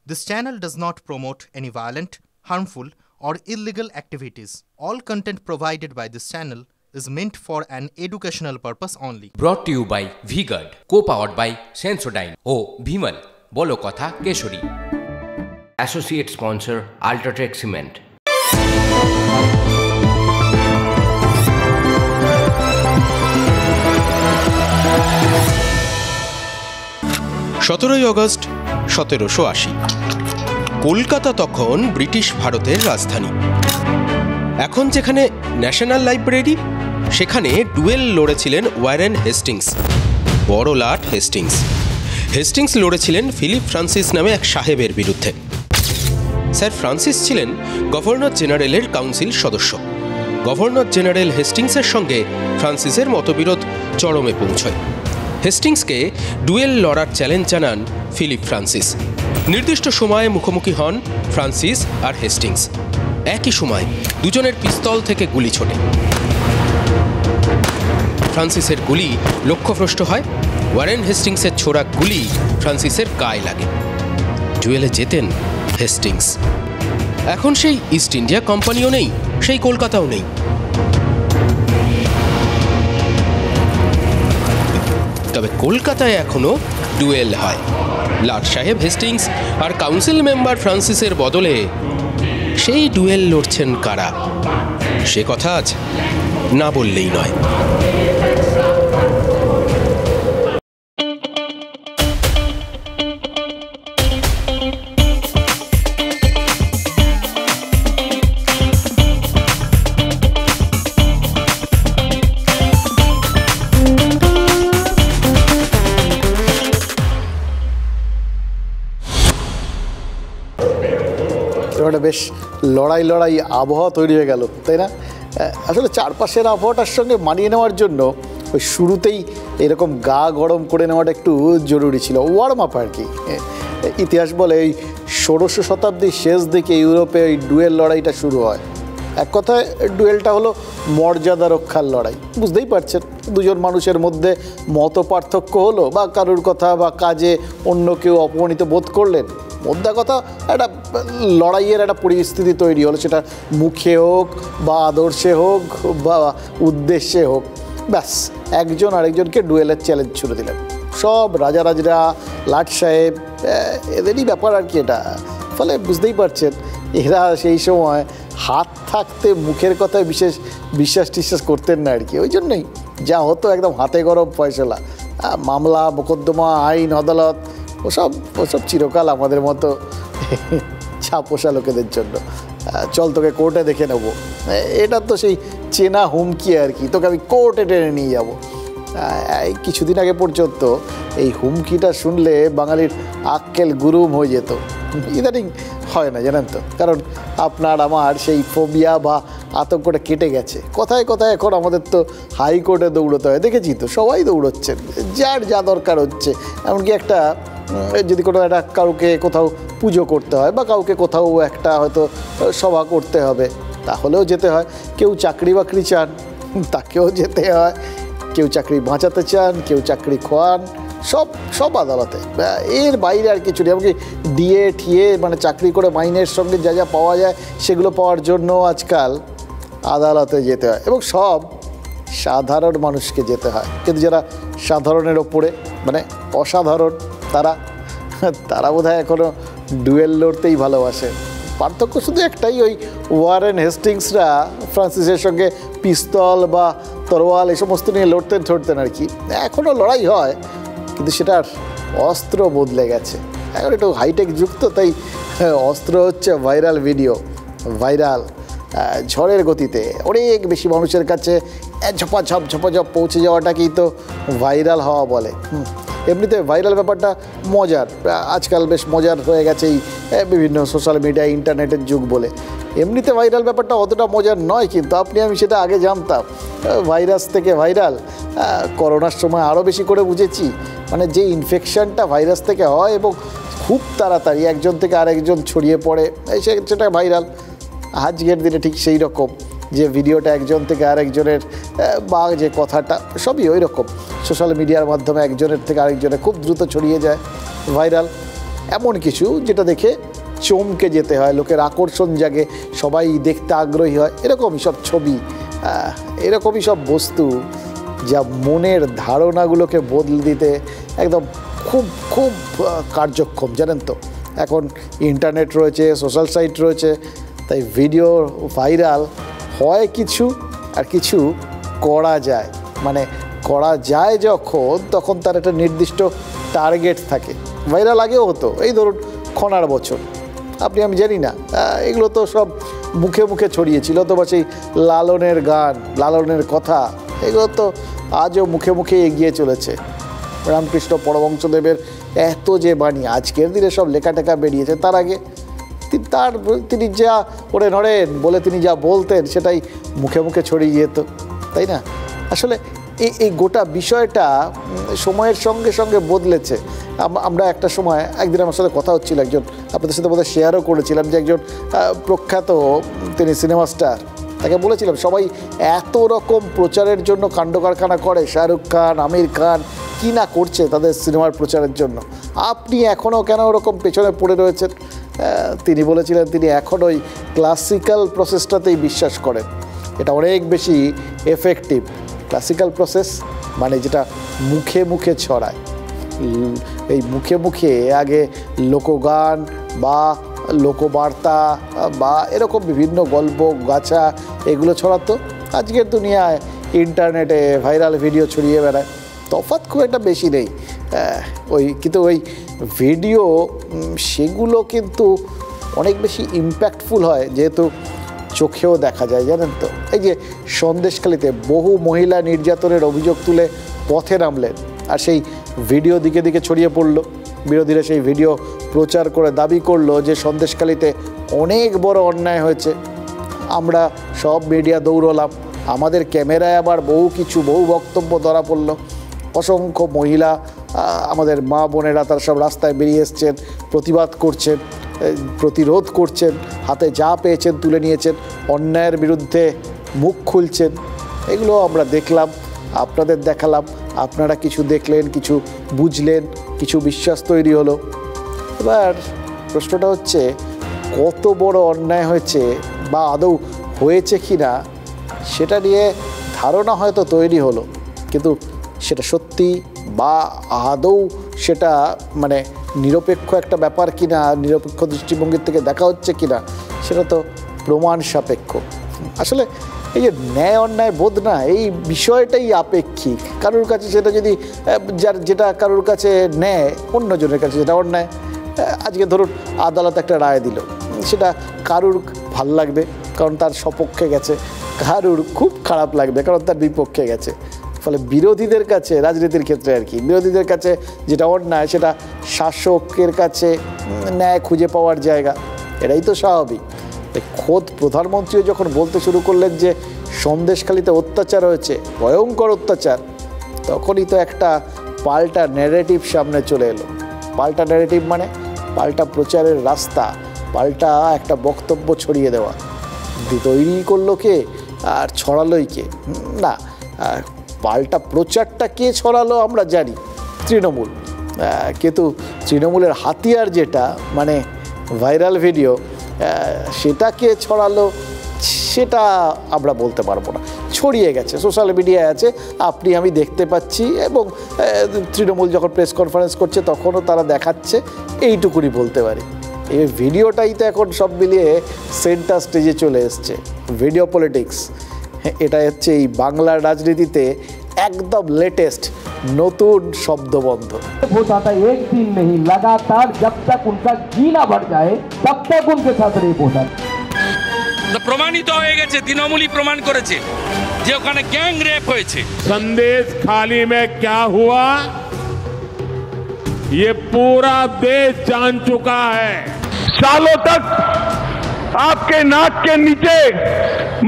This channel does not promote any violent, harmful, or illegal activities. All content provided by this channel is meant for an educational purpose only. Brought to you by V-Guard, co-powered by Sensodyne O Bhimal, বলো কথা কেশরী। Associate sponsor Ultratech Cement. সতেরোই August 1780 Kolkata তখন British ভারতের রাজধানী। এখন যেখানে national library, সেখানে ডুয়েল লড়েছিলেন ওয়ারেন হেস্টিংস, বড় লাট হেস্টিংস। হেস্টিংস লড়েছিলেন ফিলিপ ফ্রান্সিস নামে এক সাহেবের বিরুদ্ধে। স্যার ফ্রান্সিস ছিলেন গভর্নর জেনারেলের কাউন্সিল সদস্য। গভর্নর জেনারেল হেস্টিংসের সঙ্গে ফ্রান্সিসের মতবিরোধ চরমে পৌঁছয়। হেস্টিংসকে ডুয়েল লড়ার চ্যালেঞ্জ জানান ফিলিপ ফ্রান্সিস। নির্দিষ্ট সময়ে মুখোমুখি হন ফ্রান্সিস আর হেস্টিংস। একই সময় দুজনের পিস্তল থেকে গুলি ছোটে। ফ্রান্সিসের গুলি লক্ষ্যভ্রষ্ট হয়। ওয়ারেন হেস্টিংসের ছোড়া গুলি ফ্রান্সিসের গায়ে লাগে। ডুয়েলে জেতেন হেস্টিংস। এখন সেই ইস্ট ইন্ডিয়া কোম্পানিও নেই, সেই কলকাতাও নেই। তবে কলকাতায় এখনো ডুয়েল হয়। লাট সাহেব হেস্টিংস আর কাউন্সিল মেম্বার ফ্রান্সিসের বদলে সেই ডুয়েল লড়ছেন কারা, সে কথা আজ না বললেই নয়। একটা বেশ লড়াই আবহাওয়া তৈরি হয়ে গেল, তাই না? আসলে চারপাশের আবহাওয়াটার সঙ্গে মানিয়ে নেওয়ার জন্য ওই শুরুতেই এরকম গা গরম করে নেওয়াটা একটু জরুরি ছিল, ওয়ার্ম আপ আর কি। ইতিহাস বলে এই 16শো শতাব্দীর শেষ দিকে ইউরোপে ওই ডুয়েল লড়াইটা শুরু হয়। এক কথায় ডুয়েলটা হলো মর্যাদা রক্ষার লড়াই। বুঝতেই পারছেন, দুজন মানুষের মধ্যে মত পার্থক্য হলো বা কারুর কথা বা কাজে অন্য কেউ অপমানিত বোধ করলেন, মোদ্দা কথা একটা লড়াইয়ের একটা পরিস্থিতি তৈরি হলো, সেটা মুখে হোক বা আদর্শে হোক বা উদ্দেশ্যে হোক। ব্যাস একজন আরেকজনকে ডুয়েলের চ্যালেঞ্জ ছুড়ে দিলেন। সব রাজারা, লাট সাহেব, এদেরই ব্যাপার আর কি এটা। ফলে বুঝতেই পারছেন এরা সেই সময় হাত থাকতে মুখের কথায় বিশেষ বিশ্বাস করতেন না আর কি। ওই জন্যই যা হতো একদম হাতে গরম ফয়সলা, মামলা মোকদ্দমা, আইন আদালত, ওসব চিরকাল আমাদের মতো ছাপোষা লোকেদের জন্য। চল তোকে কোর্টে দেখে নেবো, এটা তো সেই চেনা হুমকি আর কি, তোকে আমি কোর্টে টেনে নিয়ে যাবো। এই কিছুদিন আগে পর্যন্ত এই হুমকিটা শুনলে বাঙালির আক্কেল গুরুম হয়ে যেত। ইদানিং হয় না, জানেন তো, কারণ আপনার আমার সেই ফোবিয়া বা আতঙ্কটা কেটে গেছে। কথায় এখন আমাদের তো হাইকোর্টে দৌড়তে হয়, দেখেছি তো, সবাই দৌড়চ্ছেন, যার যা দরকার হচ্ছে। এমনকি একটা যদি কোনো একটা কাউকে কোথাও পুজো করতে হয় বা কাউকে কোথাও একটা হয়তো সভা করতে হবে, তাহলেও যেতে হয়। কেউ চাকরি বাকরি চান, তাকেও যেতে হয়। কেউ চাকরি বাঁচাতে চান, কেউ চাকরি খোয়ান, সব আদালতে। এর বাইরে আর কিছু নেই। এমনকি ডিএ মানে চাকরি করে মাইনের সঙ্গে যা পাওয়া যায় সেগুলো পাওয়ার জন্য আজকাল আদালতে যেতে হয়, এবং সব সাধারণ মানুষকে যেতে হয়। কিন্তু যারা সাধারণের ওপরে মানে অসাধারণ, তারা বোধহয় এখনও ডুয়েল লড়তেই ভালোবাসে। পার্থক্য শুধু একটাই, ওই ওয়ারেন হেস্টিংসরা ফ্রান্সিসের সঙ্গে পিস্তল বা তরোয়াল এই সমস্ত নিয়ে লড়তেন আর কি। এখনও লড়াই হয়, কিন্তু সেটার অস্ত্র বদলে গেছে। এখন একটু হাইটেক যুক্ত, তাই অস্ত্র হচ্ছে ভাইরাল ভিডিও। ভাইরাল ঝড়ের গতিতে অনেক বেশি মানুষের কাছে ঝপাঝপ পৌঁছে যাওয়াটাকেই তো ভাইরাল হওয়া বলে। এমনিতে ভাইরাল ব্যাপারটা মজার, আজকাল বেশ মজার হয়ে গেছে এই বিভিন্ন সোশ্যাল মিডিয়া, ইন্টারনেটের যুগ বলে। এমনিতে ভাইরাল ব্যাপারটা অতটা মজার নয়, কিন্তু আমি সেটা আগে জানতাম। ভাইরাস থেকে ভাইরাল করোনার সময় আরও বেশি করে বুঝেছি। মানে যে ইনফেকশানটা ভাইরাস থেকে হয় এবং খুব তাড়াতাড়ি একজন থেকে আরেকজন ছড়িয়ে পড়ে, সেটা ভাইরাল। আজকের দিনে ঠিক সেই রকম, যে ভিডিওটা একজন থেকে আরেকজনের বা যে কথাটা সবই ওই রকম সোশ্যাল মিডিয়ার মাধ্যমে একজনের থেকে আরেকজনে খুব দ্রুত ছড়িয়ে যায়, ভাইরাল। এমন কিছু যেটা দেখে চমকে যেতে হয়, লোকের আকর্ষণ জাগে, সবাই দেখতে আগ্রহী হয়, এরকমই সব ছবি, এরকমই সব বস্তু যা মনের ধারণাগুলোকে বদলে দিতে একদম খুব খুব কার্যক্ষম। জানেন তো, এখন ইন্টারনেট রয়েছে, সোশ্যাল সাইট রয়েছে, তাই ভিডিও ভাইরাল হয় কিছু, আর কিছু করা যায়, মানে করা যায় যখন, তখন তার একটা নির্দিষ্ট টার্গেট থাকে। ভাইরাল আগেও হতো, এই ধরুন খনার বছর, আপনি আমি জানি না, এগুলো তো সব মুখে মুখে ছড়িয়েছিল, অথবা সেই লালনের গান, লালনের কথা, এগুলো তো আজও মুখে মুখে এগিয়ে চলেছে। রামকৃষ্ণ পরমহংসদেবের এত যে বাণী, আজকের দিনে সব লেখা টেখা বেরিয়েছে, তার আগে তিনি যা ওরে নড়েন বলে তিনি যা বলতেন সেটাই মুখে মুখে ছড়িয়ে যেত, তাই না? আসলে এই গোটা বিষয়টা সময়ের সঙ্গে সঙ্গে বদলেছে। আমরা একটা সময়, একদিন আমার সাথে কথা হচ্ছিল, একজন আপনাদের সাথে বোধহয় শেয়ারও করেছিলাম, যে একজন প্রখ্যাত তিনি সিনেমা স্টার, তাকে বলেছিলাম সবাই এত রকম প্রচারের জন্য কাণ্ড কারখানা করে, শাহরুখ খান, আমির খান কী না করছে তাদের সিনেমার প্রচারের জন্য, আপনি এখনও কেন ওরকম পেছনে পড়ে রয়েছেন? তিনি বলেছিলেন তিনি এখন ওই ক্লাসিক্যাল প্রসেসটাতেই বিশ্বাস করেন, এটা অনেক বেশি এফেক্টিভ। ক্লাসিক্যাল প্রসেস মানে যেটা মুখে মুখে ছড়ায়, এই মুখে মুখে আগে লোকগান বা লোকবার্তা বা এরকম বিভিন্ন গল্প গাছা এগুলো ছড়াতো, আজকের দুনিয়ায় ইন্টারনেটে ভাইরাল ভিডিও ছড়িয়ে বেড়ায়, তফাৎ খুব একটা বেশি নেই। কিন্তু ওই ভিডিও সেগুলো কিন্তু অনেক বেশি ইম্প্যাক্টফুল হয়, যেহেতু চোখেও দেখা যায়। জানেন তো, এই যে সন্দেশখালিতে বহু মহিলা নির্যাতনের অভিযোগ তুলে পথে নামলেন, আর সেই ভিডিও দিকে দিকে ছড়িয়ে পড়ল, বিরোধীরা সেই ভিডিও প্রচার করে দাবি করলো যে সন্দেশখালিতে অনেক বড় অন্যায় হয়েছে। আমরা সব মিডিয়া দৌড়লাম, আমাদের ক্যামেরায় আবার বহু বক্তব্য ধরা পড়ল, অসংখ্য মহিলা, আমাদের মা বোনেরা তারা সব রাস্তায় বেরিয়ে এসছেন, প্রতিবাদ করছেন, প্রতিরোধ করছেন, হাতে যা পেয়েছেন তুলে নিয়েছেন, অন্যায়ের বিরুদ্ধে মুখ খুলছেন। এগুলো আমরা দেখলাম, আপনাদের দেখালাম, আপনারা কিছু দেখলেন, কিছু বুঝলেন, কিছু বিশ্বাস তৈরি হলো। এবার প্রশ্নটা হচ্ছে, কত বড় অন্যায় হয়েছে বা আদৌ হয়েছে কি না সেটা নিয়ে ধারণা হয়তো তৈরি হলো, কিন্তু সেটা সত্যি বা আদৌ সেটা মানে নিরপেক্ষ একটা ব্যাপার কিনা, নিরপেক্ষ দৃষ্টিভঙ্গির থেকে দেখা হচ্ছে কিনা, সেটা তো প্রমাণ সাপেক্ষ। আসলে এই যে ন্যায় অন্যায় বোধ না, এই বিষয়টাই আপেক্ষিক। কারোর কাছে সেটা যদি যেটা কারোর কাছে ন্যায়, অন্যজনের কাছে যেটা অন্যায়। আজকে ধরুন আদালত একটা রায় দিল, সেটা কারুর ভাল লাগবে কারণ তার সপক্ষে গেছে, কারুর খুব খারাপ লাগবে কারণ তার বিপক্ষে গেছে। ফলে বিরোধীদের কাছে, রাজনীতির ক্ষেত্রে আর কি, বিরোধীদের কাছে যেটা অন্যায় সেটা শাসকের কাছে ন্যায় খুঁজে পাওয়ার জায়গা, এটাই তো স্বাভাবিক। খোদ প্রধানমন্ত্রীও যখন বলতে শুরু করলেন যে সন্দেশখালিতে অত্যাচার হয়েছে, ভয়ঙ্কর অত্যাচার, তখনই তো একটা পাল্টা ন্যারেটিভ সামনে চলে এলো। পাল্টা ন্যারেটিভ মানে পাল্টা প্রচারের রাস্তা, পাল্টা একটা বক্তব্য ছড়িয়ে দেওয়া। তৈরি করলো কে আর ছড়ালোই কে? না, পাল্টা প্রচারটা কে ছড়ালো আমরা জানি, তৃণমূল। কিন্তু তৃণমূলের হাতিয়ার যেটা মানে ভাইরাল ভিডিও, সেটা কে ছড়ালো সেটা আমরা বলতে পারবো না। ছড়িয়ে গেছে, সোশ্যাল মিডিয়ায় আছে, আপনি আমি দেখতে পাচ্ছি, এবং তৃণমূল যখন প্রেস কনফারেন্স করছে তখনও তারা দেখাচ্ছে, এইটুকুনি বলতে পারি। এই ভিডিওটাই তো এখন সব মিলিয়ে সেন্টার স্টেজে চলে এসছে, ভিডিও পলিটিক্স। এটা হচ্ছে এই বাংলার রাজনীতিতে একদম লেটেস্ট নতুন শব্দবন্ধ। होता था एक दिन नहीं, लगातार जब तक उनका जीना बढ़ जाए तब तक उनके साथ रेप होता। তো প্রমাণিত হয়ে গেছে, তৃণমূলই প্রমাণ করেছে যে ওখানে গ্যাং রেপ হয়েছে। संदेश खाली में क्या हुआ ये पूरा देश जान चुका है। सालों तक आपके नाक के नीचे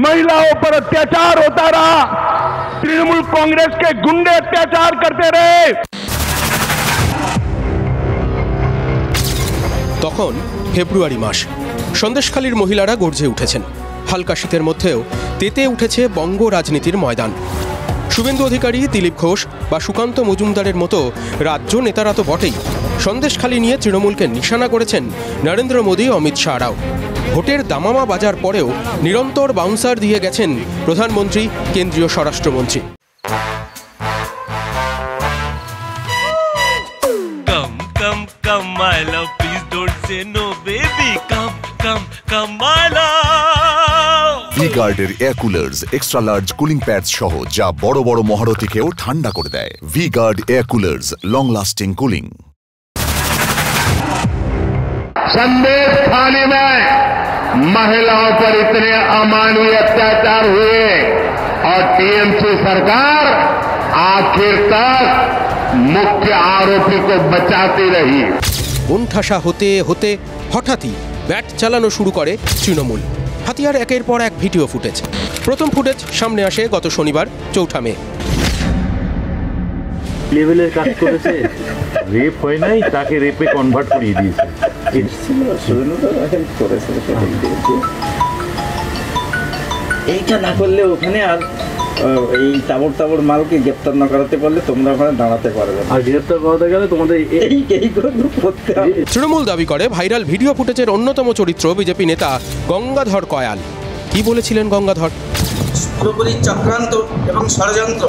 महिलाओं पर अत्याचार होता रहा, तृणमूल कांग्रेस के गुंडे अत्याचार करते रहे। তখন ফেব্রুয়ারি মাস, সন্দেশখালীর মহিলারা গর্জে উঠেছেন। হালকা শীতের মধ্যেও তেতে উঠেছে বঙ্গ রাজনীতির ময়দান। শুভেন্দু অধিকারী, দিলীপ ঘোষ বা সুকান্ত মজুমদারের মতো রাজ্য নেতারা তো বটেই, সন্দেশখালি নিয়ে তৃণমূলকে নিশানা করেছেন নরেন্দ্র মোদী, অমিত শাহরাও। ভোটের দামামা বাজার পরেও নিরন্তর বাউন্সার দিয়ে গেছেন প্রধানমন্ত্রী, কেন্দ্রীয় স্বরাষ্ট্রমন্ত্রী। ভি-গার্ডের air coolers extra large cooling pads সহ যা বড় বড় মহারথীকেও ঠান্ডা করে দেয়। V Guard air coolers, long lasting cooling. संदेश थाने में महिलाओं पर इतने अमानवीय अत्याचार हुए और टीएमसी सरकार आखिर तक मुख्य आरोपी को बचाती रही। কোণঠাসা হতে হতে হঠাৎই ব্যাট চালানো শুরু করে তৃণমূল। হাতিয়ার একের পর এক ভিডিও ফুটেজ। প্রথম ফুটেজ সামনে আসে গত শনিবার 4 মে। লেভেলের কাজ করেছে, রেপ হয় নাই, তাকে রেপে কনভার্ট করিয়ে দিয়েছে। এইটা না করলে ওখানে আর এই তাবড় তাবড় মালকে গ্রেপ্তার না করাতে পারলে তোমরা ওখানে দাঁড়াতে পারবে না। আর গ্রেপ্তার করাতে গেলে তোমাদের এই করতে হবে। তৃণমূল দাবি করে ভাইরাল ভিডিও ফুটেজের অন্যতম চরিত্র বিজেপি নেতা গঙ্গাধর কয়াল। কি বলেছিলেন গঙ্গাধর? পুরোপুরি চক্রান্ত এবং ষড়যন্ত্র।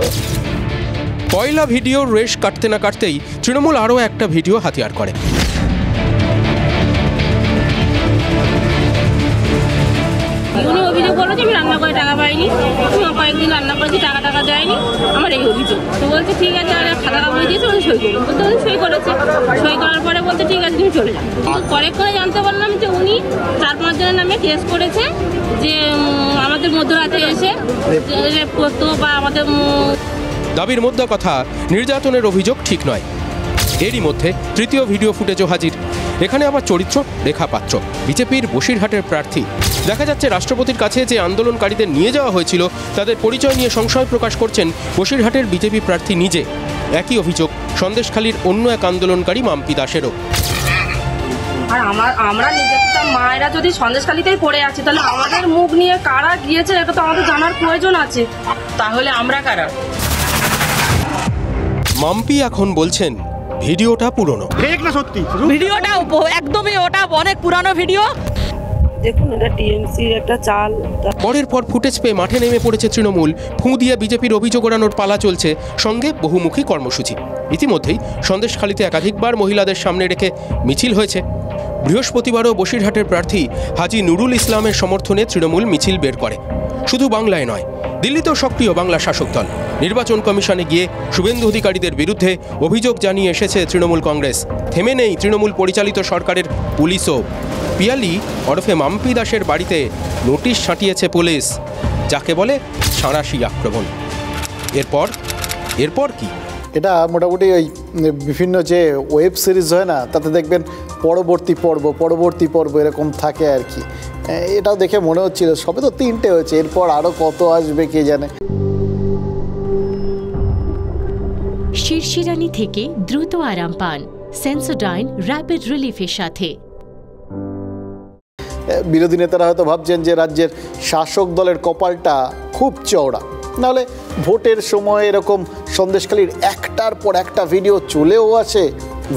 পয়লা ভিডিওর রেশ কাটতে না কাটতেই তৃণমূল আরও একটা ভিডিও হাতিয়ার করে। উনি অভিযোগ করলো যে আমি রান্না করে টাকা পাইনি, কয়েকদিন রান্না করেছি, টাকা দেয়নি, আমার এই অভিযোগ। তো বলছে ঠিক আছে, আর খাতা কাগজ দিয়েছে, ওখানে সই করুন। বলতে উনি সই করেছে, সই করার পরে বলতে ঠিক আছে তুমি চলে যাও। কিন্তু পরে করে জানতে পারলাম যে উনি 4-5 জনের নামে কেস করেছে, যে আমাদের মধ্যরাতে এসে রেপ করতো বা আমাদের। দাবির মধ্যে কথা, নির্যাতনের অভিযোগ ঠিক নয়। এরই মধ্যে তৃতীয় ভিডিও ফুটেজও হাজির। এখানে আবার চরিত্র রেখা পাত্র, বিজেপির বসিরহাটের প্রার্থী। দেখা যাচ্ছে রাষ্ট্রপতির কাছে যে আন্দোলনকারীদের নিয়ে যাওয়া হয়েছিল তাদের পরিচয় নিয়ে সংশয় প্রকাশ করছেন বসিরহাটের বিজেপি প্রার্থী নিজে। একই অভিযোগ সন্দেশখালীর অন্য এক আন্দোলনকারী মাম্পি দাসেরও। আর আমরা নিজের মায়েরা যদি সন্দেশখালীতেই পড়ে আছি, তাহলে আমাদের মুখ নিয়ে কারা গিয়েছে এটা তো আমাদের জানার প্রয়োজন আছে। তাহলে আমরা কারা? মাম্পি এখন বলছেন ভিডিওটা পুরনো। ভিডিওটা একদমই ওটা অনেক পুরানো ভিডিও। দেখুন এটা টিএমসির একটা চাল। পরের পর ফুটেজ পেয়ে মাঠে নেমে পড়েছে তৃণমূল। ফুঁ দিয়ে বিজেপির অভিযোগ ওড়ানোর পালা চলছে, সঙ্গে বহুমুখী কর্মসূচি। ইতিমধ্যেই সন্দেশখালীতে একাধিকবার মহিলাদের সামনে রেখে মিছিল হয়েছে। বৃহস্পতিবারও বসিরহাটের প্রার্থী হাজী নুরুল ইসলামের সমর্থনে তৃণমূল মিছিল বের করে। শুধু বাংলায় নয়, দিল্লিতেও সক্রিয় বাংলা শাসক দল। নির্বাচন কমিশনে গিয়ে শুভেন্দু অধিকারীদের বিরুদ্ধে অভিযোগ জানিয়ে এসেছে তৃণমূল কংগ্রেস। থেমে নেই তৃণমূল পরিচালিত সরকারের পুলিশও। পিয়ালি ওরফে মাম্পি দাসের বাড়িতে নোটিশ ছাঁটিয়েছে পুলিশ, যাকে বলে সাঁড়াশি আক্রমণ। এরপর কি? এটা মোটামুটি ওই বিভিন্ন যে ওয়েব সিরিজ হয় না, তাতে দেখবেন পরবর্তী পর্ব এরকম থাকে আর কি। এটাও দেখে মনে হচ্ছিল সবে তো 3টে হয়েছে, এরপর আরও কত আসবে কে জানে। শিরশিরানি থেকে দ্রুত আরাম পান সেন্সোডাইন র্যাপিড রিলিফের সাথে। বিরোধী নেতারা হয়তো ভাবছেন যে রাজ্যের শাসক দলের কপালটা খুব চওড়া, নাহলে ভোটের সময় এরকম সন্দেশখালীর একটার পর একটা ভিডিও চলেও আসে,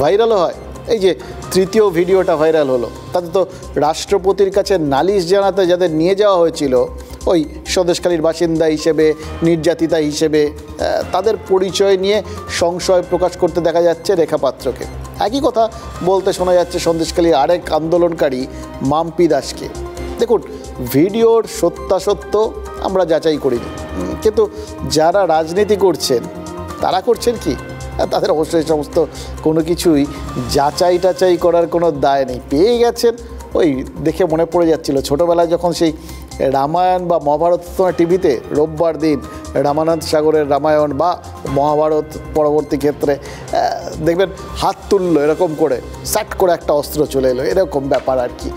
ভাইরালও হয়। এই যে তৃতীয় ভিডিওটা ভাইরাল হলো, তাতে তো রাষ্ট্রপতির কাছে নালিশ জানাতে যাদের নিয়ে যাওয়া হয়েছিল, ওই সন্দেশখালীর বাসিন্দা হিসেবে, নির্যাতিতা হিসেবে, তাদের পরিচয় নিয়ে সংশয় প্রকাশ করতে দেখা যাচ্ছে রেখা পাত্রকে। একই কথা বলতে শোনা যাচ্ছে সন্দেশখালীর আরেক আন্দোলনকারী মাম্পি দাসকে। দেখুন, ভিডিওর সত্যাসত্য আমরা যাচাই করিনি, কিন্তু যারা রাজনীতি করছেন তারা করছেন কি, তাদের অবশ্যই সমস্ত কোনো কিছুই যাচাই টাচাই করার কোনো দায় নেই। পেয়ে গেছেন, ওই দেখে মনে পড়ে যাচ্ছিল ছোটোবেলায় যখন সেই রামায়ণ বা মহাভারত টিভিতে রোববার দিন রামানন্দ সাগরের রামায়ণ বা মহাভারত পরবর্তী ক্ষেত্রে দেখবেন হাত তুললো এরকম করে, স্যাট করে একটা অস্ত্র চলে এলো, এরকম ব্যাপার আর কি।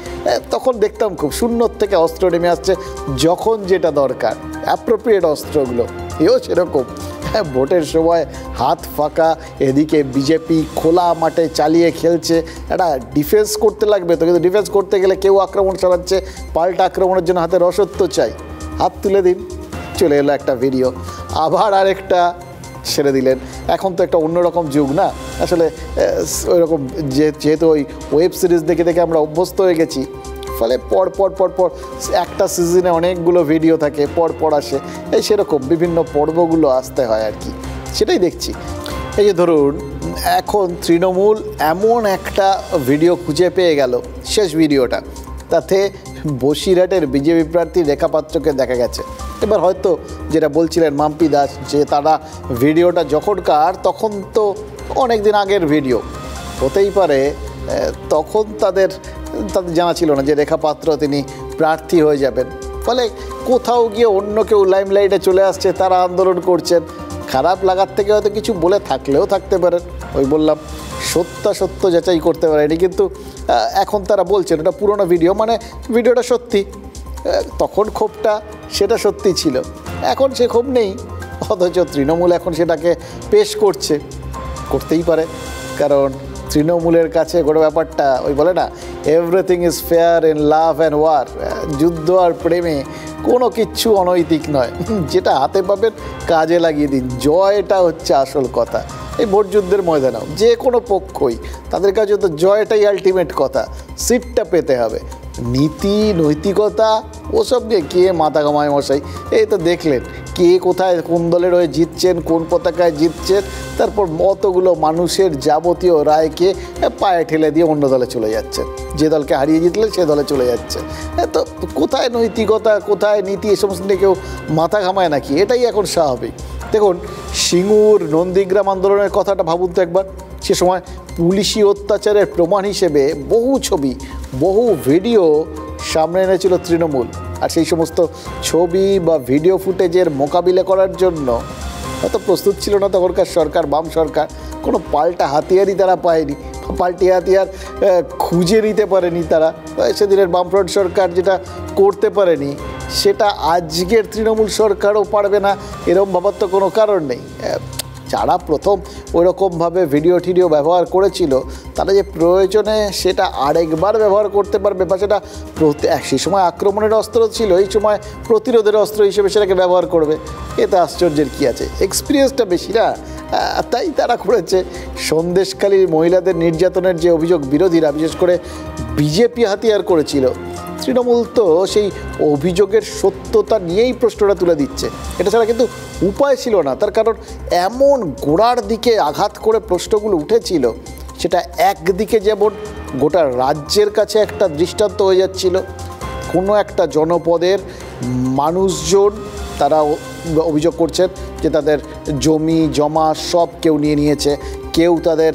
তখন দেখতাম খুব শূন্যর থেকে অস্ত্র নেমে আসছে যখন যেটা দরকার, অ্যাপ্রোপ্রিয়েট অস্ত্রগুলো। এও সেরকম, ভোটের সময় হাত ফাঁকা, এদিকে বিজেপি খোলা মাঠে চালিয়ে খেলছে, একটা ডিফেন্স করতে লাগবে তো, কিন্তু ডিফেন্স করতে গেলে কেউ আক্রমণ চালাচ্ছে, পাল্টা আক্রমণের জন্য হাতে রসদ তো চাই। হাত তুলে দিন, চলে এলো একটা ভিডিও, আবার আরেকটা ছেড়ে দিলেন। এখন তো একটা অন্যরকম যুগ না আসলে, ওইরকম যেহেতু ওই ওয়েব সিরিজ দেখে দেখে আমরা অভ্যস্ত হয়ে গেছি, ফলে পর একটা সিজনে অনেকগুলো ভিডিও থাকে, পর আসে, এই সেরকম বিভিন্ন পর্বগুলো আসতে হয় আর কি, সেটাই দেখছি। এই যে ধরুন এখন তৃণমূল এমন একটা ভিডিও খুঁজে পেয়ে গেল, শেষ ভিডিওটা, তাতে বসিরহাটের বিজেপি প্রার্থী রেখা পাত্রকে দেখা গেছে। এবার হয়তো যেটা বলছিলেন মাম্পি দাস, যে তারা ভিডিওটা যখনকার তখন তো অনেক দিন আগের ভিডিও হতেই পারে, তখন তাদের জানা ছিল না যে রেখা পাত্র তিনি প্রার্থী হয়ে যাবেন, ফলে কোথাও গিয়ে অন্য কেউ লাইমলাইটে চলে আসছে, তারা আন্দোলন করছেন। খারাপ লাগার থেকে হয়তো কিছু বলে থাকলেও থাকতে পারেন, ওই বললাম সত্য যাচাই করতে পারেনি, কিন্তু এখন তারা বলছেন ওটা পুরোনো ভিডিও, মানে ভিডিওটা সত্যি, তখন ক্ষোভটা সেটা সত্যি ছিল, এখন সে ক্ষোভ নেই, অথচ তৃণমূল এখন সেটাকে পেশ করতেই পারে, কারণ তৃণমূলের কাছে গোটা ব্যাপারটা ওই বলে না, everything is fair in love and war, যুদ্ধ আর প্রেমে কোনো কিচ্ছু অনৈতিক নয়, যেটা হাতে পাবেন কাজে লাগিয়ে দিন, জয়টা হচ্ছে আসল কথা। এই ভোট যুদ্ধের ময়দানেও যে কোনো পক্ষই তাদের কাছে তো জয়টাই আলটিমেট কথা, সিটটা পেতে হবে, নীতি নৈতিকতা ওসব নিয়ে কে মাথা ঘামায় মশাই। এই তো দেখলেন কে কোথায় কোন দলের হয়ে জিতছেন, কোন পতাকায় জিতছেন, তারপর মতগুলো মানুষের যাবতীয় রায়কে পায়ে ঠেলে দিয়ে অন্য দলে চলে যাচ্ছেন, যে দলকে হারিয়ে জিতলে সে দলে চলে যাচ্ছে। তো কোথায় নৈতিকতা, কোথায় নীতি, এ সমস্ত নিয়ে কেউ মাথা ঘামায় নাকি? এটাই এখন স্বাভাবিক। দেখুন সিঙ্গুর নন্দীগ্রাম আন্দোলনের কথাটা ভাবুন তো একবার, সে সময় পুলিশি অত্যাচারের প্রমাণ হিসেবে বহু ছবি, বহু ভিডিও সামনে এনেছিল তৃণমূল, আর সেই সমস্ত ছবি বা ভিডিও ফুটেজের মোকাবিলা করার জন্য হয়তো প্রস্তুত ছিল না তখনকার সরকার, বাম সরকার, কোনো পাল্টা হাতিয়ারই তারা পায়নি, পাল্টি হাতিয়ার খুঁজে নিতে পারেনি তারা, সেদিনের বামফ্রন্ট সরকার যেটা করতে পারেনি সেটা আজকের তৃণমূল সরকারও পারবে না, এরকম ভাবার তো কোনো কারণ নেই। যারা প্রথম ওইরকমভাবে ভিডিও টিডিও ব্যবহার করেছিল তারা যে প্রয়োজনে সেটা আরেকবার ব্যবহার করতে পারবে, বা সেটা সেই সময় আক্রমণের অস্ত্র ছিল, এই সময় প্রতিরোধের অস্ত্র হিসেবে সেটাকে ব্যবহার করবে, এতে আশ্চর্যের কী আছে? এক্সপিরিয়েন্সটা বেশি না, তাই তারা করেছে। সন্দেশখালীর মহিলাদের নির্যাতনের যে অভিযোগ বিরোধীরা, বিশেষ করে বিজেপি হাতিয়ার করেছিল, তৃণমূল তো সেই অভিযোগের সত্যতা নিয়েই প্রশ্নটা তুলে দিচ্ছে, এটা ছাড়া কিন্তু উপায় ছিল না। তার কারণ এমন গোড়ার দিকে আঘাত করে প্রশ্নগুলো উঠেছিল, সেটা একদিকে যেমন গোটা রাজ্যের কাছে একটা দৃষ্টান্ত হয়ে যাচ্ছিল, কোনো একটা জনপদের মানুষজন তারা অভিযোগ করছেন যে তাদের জমি জমা সব কেউ নিয়ে নিয়েছে, কেউ তাদের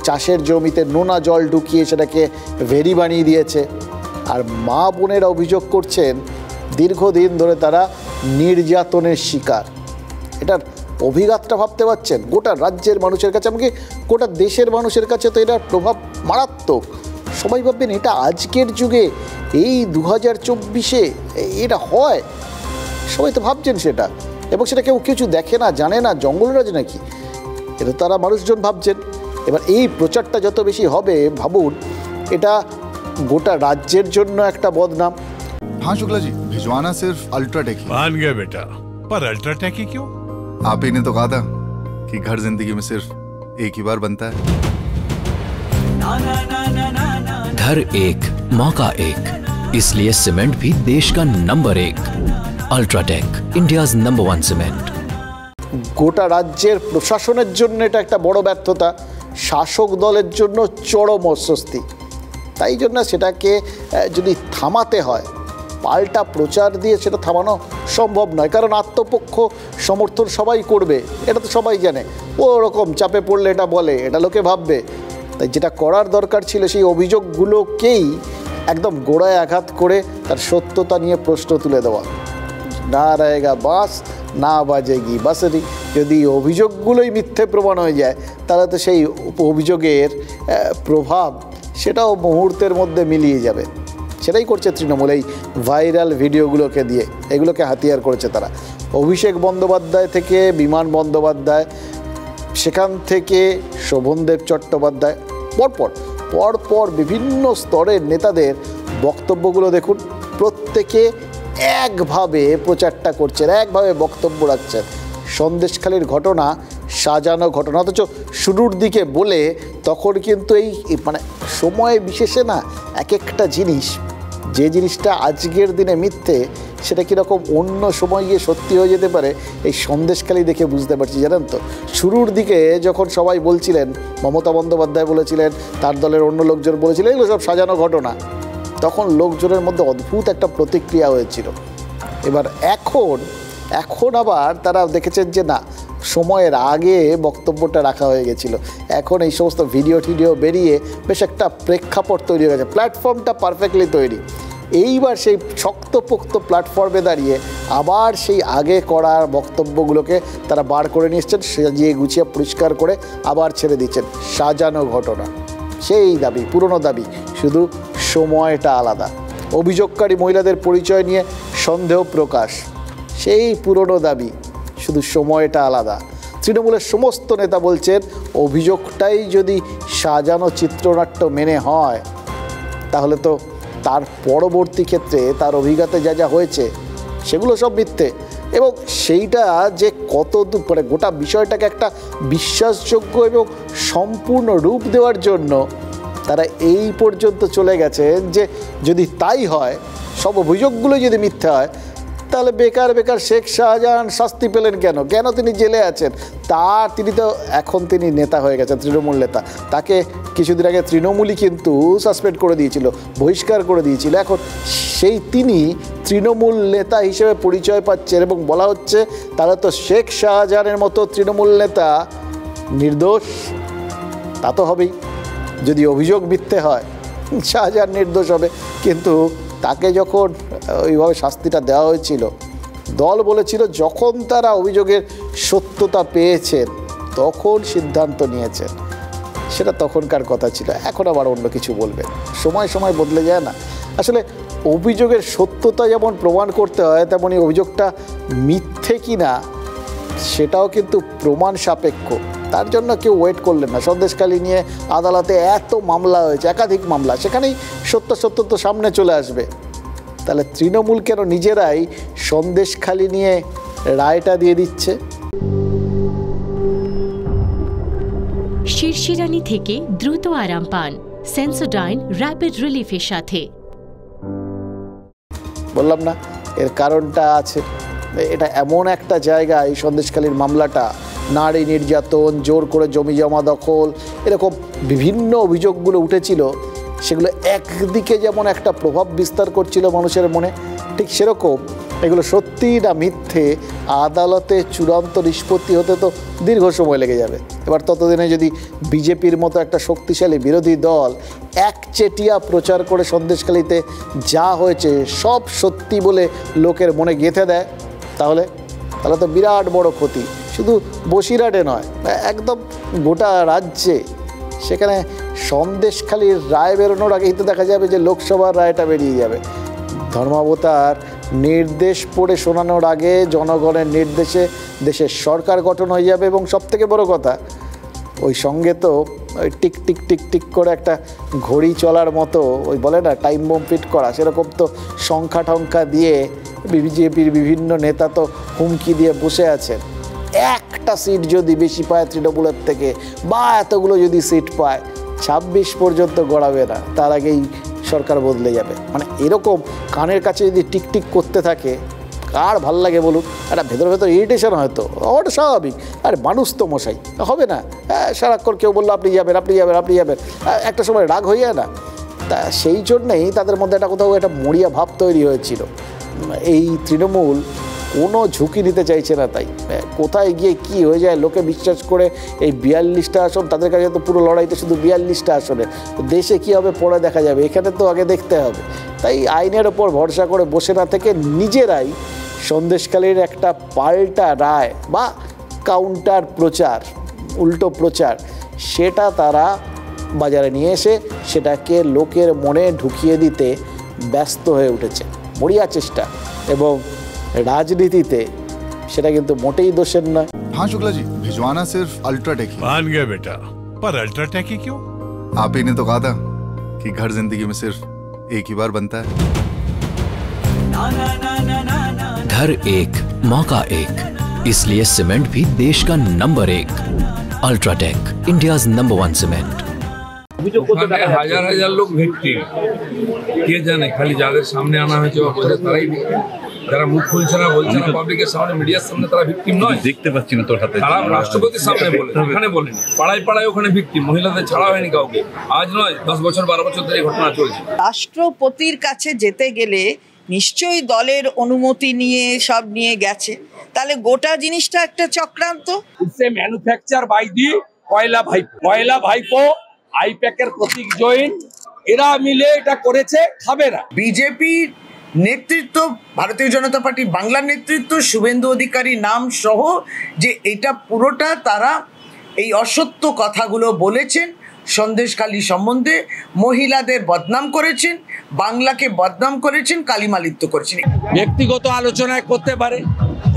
চাষের জমিতে নোনা জল ঢুকিয়ে সেটাকে ভেরি বানিয়ে দিয়েছে, আর মা বোনেরা অভিযোগ করছেন দীর্ঘদিন ধরে তারা নির্যাতনের শিকার। এটার অভিঘাতটা ভাবতে পারছেন? গোটা রাজ্যের মানুষের কাছে, এমনকি গোটা দেশের মানুষের কাছে তো এটার প্রভাব মারাত্মক। সবাই ভাববেন এটা আজকের যুগে এই 2024-এ এটা হয়, সবাই তো ভাবছেন সেটা, এবং সেটা কেউ কিছু দেখে না, জানে না, জঙ্গলরাজ নাকি, এটা তারা মানুষজন ভাবছেন। এবার এই প্রচারটা যত বেশি হবে, ভাবুন এটা গোটা राज्य জন্য একটা বদনাম। हाँ शुक्ला जी, भिजवाना सिर्फ अल्ट्राटेक ही। मान गया बेटा, पर अल्ट्राटेक ही क्यों? आप ही ने तो कहा था कि घर जिंदगी में सिर्फ एक ही बार बनता है। घर एक मौका एक, इसलिए सीमेंट भी देश का number 1। UltraTech, India's number 1 cement. গোটা রাজ্যের প্রশাসনের জন্য এটা একটা বড় ব্যর্থতা, শাসক দলের জন্য চরম অস্বস্তি। তাই জন্য সেটাকে যদি থামাতে হয়, পাল্টা প্রচার দিয়ে সেটা থামানো সম্ভব নয়, কারণ আত্মপক্ষ সমর্থন সবাই করবে, এটা তো সবাই জানে, ওরকম চাপে পড়লে এটা বলে, এটা লোকে ভাববে। তাই যেটা করার দরকার ছিল সেই অভিযোগগুলোকেই একদম গোড়ায় আঘাত করে তার সত্যতা নিয়ে প্রশ্ন তুলে দেওয়া। না রয়েগা বাস না বাজেগি বাঁশরি, যদি অভিযোগগুলোই মিথ্যে প্রমাণ হয়ে যায় তাহলে তো সেই অভিযোগের প্রভাব সেটাও মুহূর্তের মধ্যে মিলিয়ে যাবে। সেটাই করছে তৃণমূল এই ভাইরাল ভিডিওগুলোকে দিয়ে, এগুলোকে হাতিয়ার করেছে তারা। অভিষেক বন্দ্যোপাধ্যায় থেকে বিমান বন্দ্যোপাধ্যায়, সেখান থেকে শোভনদেব চট্টোপাধ্যায়, পরপর বিভিন্ন স্তরের নেতাদের বক্তব্যগুলো দেখুন, প্রত্যেকে একভাবে প্রচারটা করছেন, একভাবে বক্তব্য রাখছেন। সন্দেশখালির ঘটনা সাজানো ঘটনা, অথচ শুরুর দিকে বলে তখন কিন্তু এই মানে সময় বিশেষে না এক একটা জিনিস, যে জিনিসটা আজকের দিনে মিথ্যে সেটা কীরকম অন্য সময় গিয়ে সত্যি হয়ে যেতে পারে এই সন্দেশখালি দেখে বুঝতে পারছি। জানেন তো, শুরুর দিকে যখন সবাই বলছিলেন, মমতা বন্দ্যোপাধ্যায় বলেছিলেন, তার দলের অন্য লোকজন বলেছিলেন এগুলো সব সাজানো ঘটনা, তখন লোকজনের মধ্যে অদ্ভুত একটা প্রতিক্রিয়া হয়েছিল। এবার এখন আবার তারা দেখেছেন যে না, সময়ের আগে বক্তব্যটা রাখা হয়ে গেছিল, এখন এই সমস্ত ভিডিও টিডিও বেরিয়ে বেশ একটা প্রেক্ষাপট তৈরি হয়ে গেছে, প্ল্যাটফর্মটা পারফেক্টলি তৈরি। এইবার সেই শক্তপোক্ত প্ল্যাটফর্মে দাঁড়িয়ে আবার সেই আগে করার বক্তব্যগুলোকে তারা বার করে নিয়ে এসছেন, সাজিয়ে গুছিয়ে পরিষ্কার করে আবার ছেড়ে দিচ্ছেন। সাজানো ঘটনা, সেই দাবি, পুরনো দাবি, শুধু সময়টা আলাদা। অভিযোগকারী মহিলাদের পরিচয় নিয়ে সন্দেহ প্রকাশ, সেই পুরনো দাবি, শুধু সময়টা আলাদা। তৃণমূলের সমস্ত নেতা বলছেন অভিযোগটাই যদি সাজানো চিত্রনাট্য মেনে হয় তাহলে তো তার পরবর্তী ক্ষেত্রে তার অভিজ্ঞতায় যা যা হয়েছে সেগুলো সব মিথ্যে, এবং সেইটা যে কত মানে গোটা বিষয়টাকে একটা বিশ্বাসযোগ্য এবং সম্পূর্ণ রূপ দেওয়ার জন্য তারা এই পর্যন্ত চলে গেছেন যে যদি তাই হয়, সব অভিযোগগুলো যদি মিথ্যা হয়, তাহলে বেকার শেখ শাহজাহান শাস্তি পেলেন কেন তিনি জেলে আছেন? তিনি তো এখন তিনি নেতা হয়ে গেছেন, তৃণমূল নেতা। তাকে কিছুদিন আগে তৃণমূলই কিন্তু সাসপেন্ড করে দিয়েছিল, বহিষ্কার করে দিয়েছিল। এখন সেই তিনি তৃণমূল নেতা হিসেবে পরিচয় পাচ্ছেন এবং বলা হচ্ছে তাহলে তো শেখ শাহজাহানের মতো তৃণমূল নেতা নির্দোষ। তা তো হবেই, যদি অভিযোগ মিথ্যে হয় শাহজাহান নির্দোষ হবে। কিন্তু তাকে যখন ওইভাবে শাস্তিটা দেওয়া হয়েছিল, দল বলেছিল যখন তারা অভিযোগের সত্যতা পেয়েছেন তখন সিদ্ধান্ত নিয়েছেন, সেটা তখনকার কথা ছিল। এখন আবার অন্য কিছু বলবেন, সময় বদলে যায় না। আসলে অভিযোগের সত্যতা যেমন প্রমাণ করতে হয়, তেমনই অভিযোগটা মিথ্যে কি না সেটাও কিন্তু প্রমাণ সাপেক্ষ। তার জন্য কেউ ওয়েট করলেন না। সন্দেশখালি নিয়ে আদালতে এত মামলা হয়েছে, একাধিক মামলা, সেখানেই সত্য তো সামনে চলে আসবে। তাহলে তৃণমূল কেন নিজেরাই সন্দেশখালি নিয়ে রায়টা দিয়ে দিচ্ছে? শিরশিরানি থেকে দ্রুত আরাম পান সেন্সোডাইন র্যাপিড রিলিফের সাথে। বললাম না, এর কারণটা আছে। এটা এমন একটা জায়গা, এই সন্দেশখালির মামলাটা, নারী নির্যাতন, জোর করে জমি জমা দখল, এরকম বিভিন্ন অভিযোগগুলো উঠেছিল, সেগুলো একদিকে যেমন একটা প্রভাব বিস্তার করছিল মানুষের মনে, ঠিক সেরকম এগুলো সত্যি না মিথ্যে আদালতে চূড়ান্ত নিষ্পত্তি হতে তো দীর্ঘ সময় লেগে যাবে। এবার ততদিনে যদি বিজেপির মতো একটা শক্তিশালী বিরোধী দল একচেটিয়া প্রচার করে সন্দেশখালিতে যা হয়েছে সব সত্যি বলে লোকের মনে গেঁথে দেয়, তাহলে তো বিরাট বড় ক্ষতি। শুধু বসিরহাটে নয়, একদম গোটা রাজ্যে। সেখানে সন্দেশখালির রায় বেরোনোর আগেই তো দেখা যাবে যে লোকসভার রায়টা বেরিয়ে যাবে। ধর্মাবতার নির্দেশ পড়ে শোনানোর আগে জনগণের নির্দেশে দেশের সরকার গঠন হয়ে যাবে, এবং সবথেকে বড় কথা ওই সঙ্গে তো ওই টিক টিক টিক টিক করে একটা ঘড়ি চলার মতো, ওই বলে না টাইম বোম ফিট করা, সেরকম তো সংখ্যা টংখ্যা দিয়ে বিজেপির বিভিন্ন নেতা তো হুমকি দিয়ে বসে আছেন। একটা সিট যদি বেশি পায় তৃণমূলের থেকে, বা এতগুলো যদি সিট পায়, 26 পর্যন্ত গড়াবে না, তার আগেই সরকার বদলে যাবে। মানে এরকম কানের কাছে যদি টিকটিক করতে থাকে, কার ভাল লাগে বলুন? একটা ভেতর ইরিটেশন হয়তো, ওটা স্বাভাবিক। আর মানুষ তো মশাই, হবে না সারাক্ষণ কেউ বললো আপনি যাবেন, একটা সময় রাগ হয়ে যায় না? তা সেই জন্যেই তাদের মধ্যে একটা কোথাও একটা মরিয়া ভাব তৈরি হয়েছিল। এই তৃণমূল কোনো ঝুঁকি নিতে চাইছে না, তাই কোথায় গিয়ে কি হয়ে যায় লোকে বিশ্বাস করে এই 42টা আসন, তাদের কাছে তো পুরো লড়াইটা শুধু 42টা আসনে, দেশে কী হবে পরে দেখা যাবে, এখানে তো আগে দেখতে হবে। তাই আইনের ওপর ভরসা করে বসে না থেকে নিজেরাই সন্দেশখালির একটা পাল্টা রায় বা কাউন্টার প্রচার, উল্টো প্রচার, সেটা তারা বাজারে নিয়ে এসে সেটাকে লোকের মনে ঢুকিয়ে দিতে ব্যস্ত হয়ে উঠেছে। মরিয়া চেষ্টা, এবং রাজনীতিতে সেটা কিন্তু মোটেই দোষের নয়। हाँ शुक्ला जी, भिजवाना सिर्फ अल्ट्राटेक ही। मान गया बेटा, पर अल्ट्राटेक ही क्यों? आप ही ने तो कहा था कि घर जिंदगी में सिर्फ एक ही बार बनता है। घर एक मौका एक, इसलिए सीमेंट भी देश का number 1। UltraTech, India's number 1 cement. হাজার হাজার লোক ভিকটিম, কে জানে, খালি যাদের সামনে আনা হয়েছে বা বলছে তারাই ভিকটিম। যারা মুখ খুলছে না, বলছে না পাবলিকের সামনে, মিডিয়ার সামনে, তারা ভিকটিম নয়। দেখতে পাচ্ছি না তোর হাতে। তারা রাষ্ট্রপতির সামনে বলে, এখানে বলেনি। পাড়ায় পাড়ায় ওখানে ভিকটিম, মহিলাদের ছাড়া হয়নি কাউকে। আজ নয়, 10 বছর 12 বছর ধরে এই ঘটনা চলছে। রাষ্ট্রপতির কাছে যেতে গেলে নিশ্চয়ই দলের অনুমতি নিয়ে সব নিয়ে গেছে, তাহলে গোটা জিনিসটা একটা চক্রান্ত। সে ম্যানুফ্যাকচার বাই দি কয়লা ভাইপো আইপ্যাকের প্রতীক জৈন, এরা মিলে এটা করেছে, খাবে না। বিজেপি নেতৃত্ব, ভারতীয় জনতা পার্টি বাংলার নেতৃত্ব, শুভেন্দু অধিকারী নাম সহ, যে এটা পুরোটা তারা এই অসত্য কথাগুলো বলেছেন, সন্দেশখালী সম্বন্ধে মহিলাদের বদনাম করেছেন, বাংলাকে বদনাম করেছেন, কালিমালিপ্ত করেছেন। ব্যক্তিগত আলোচনায় করতে পারে,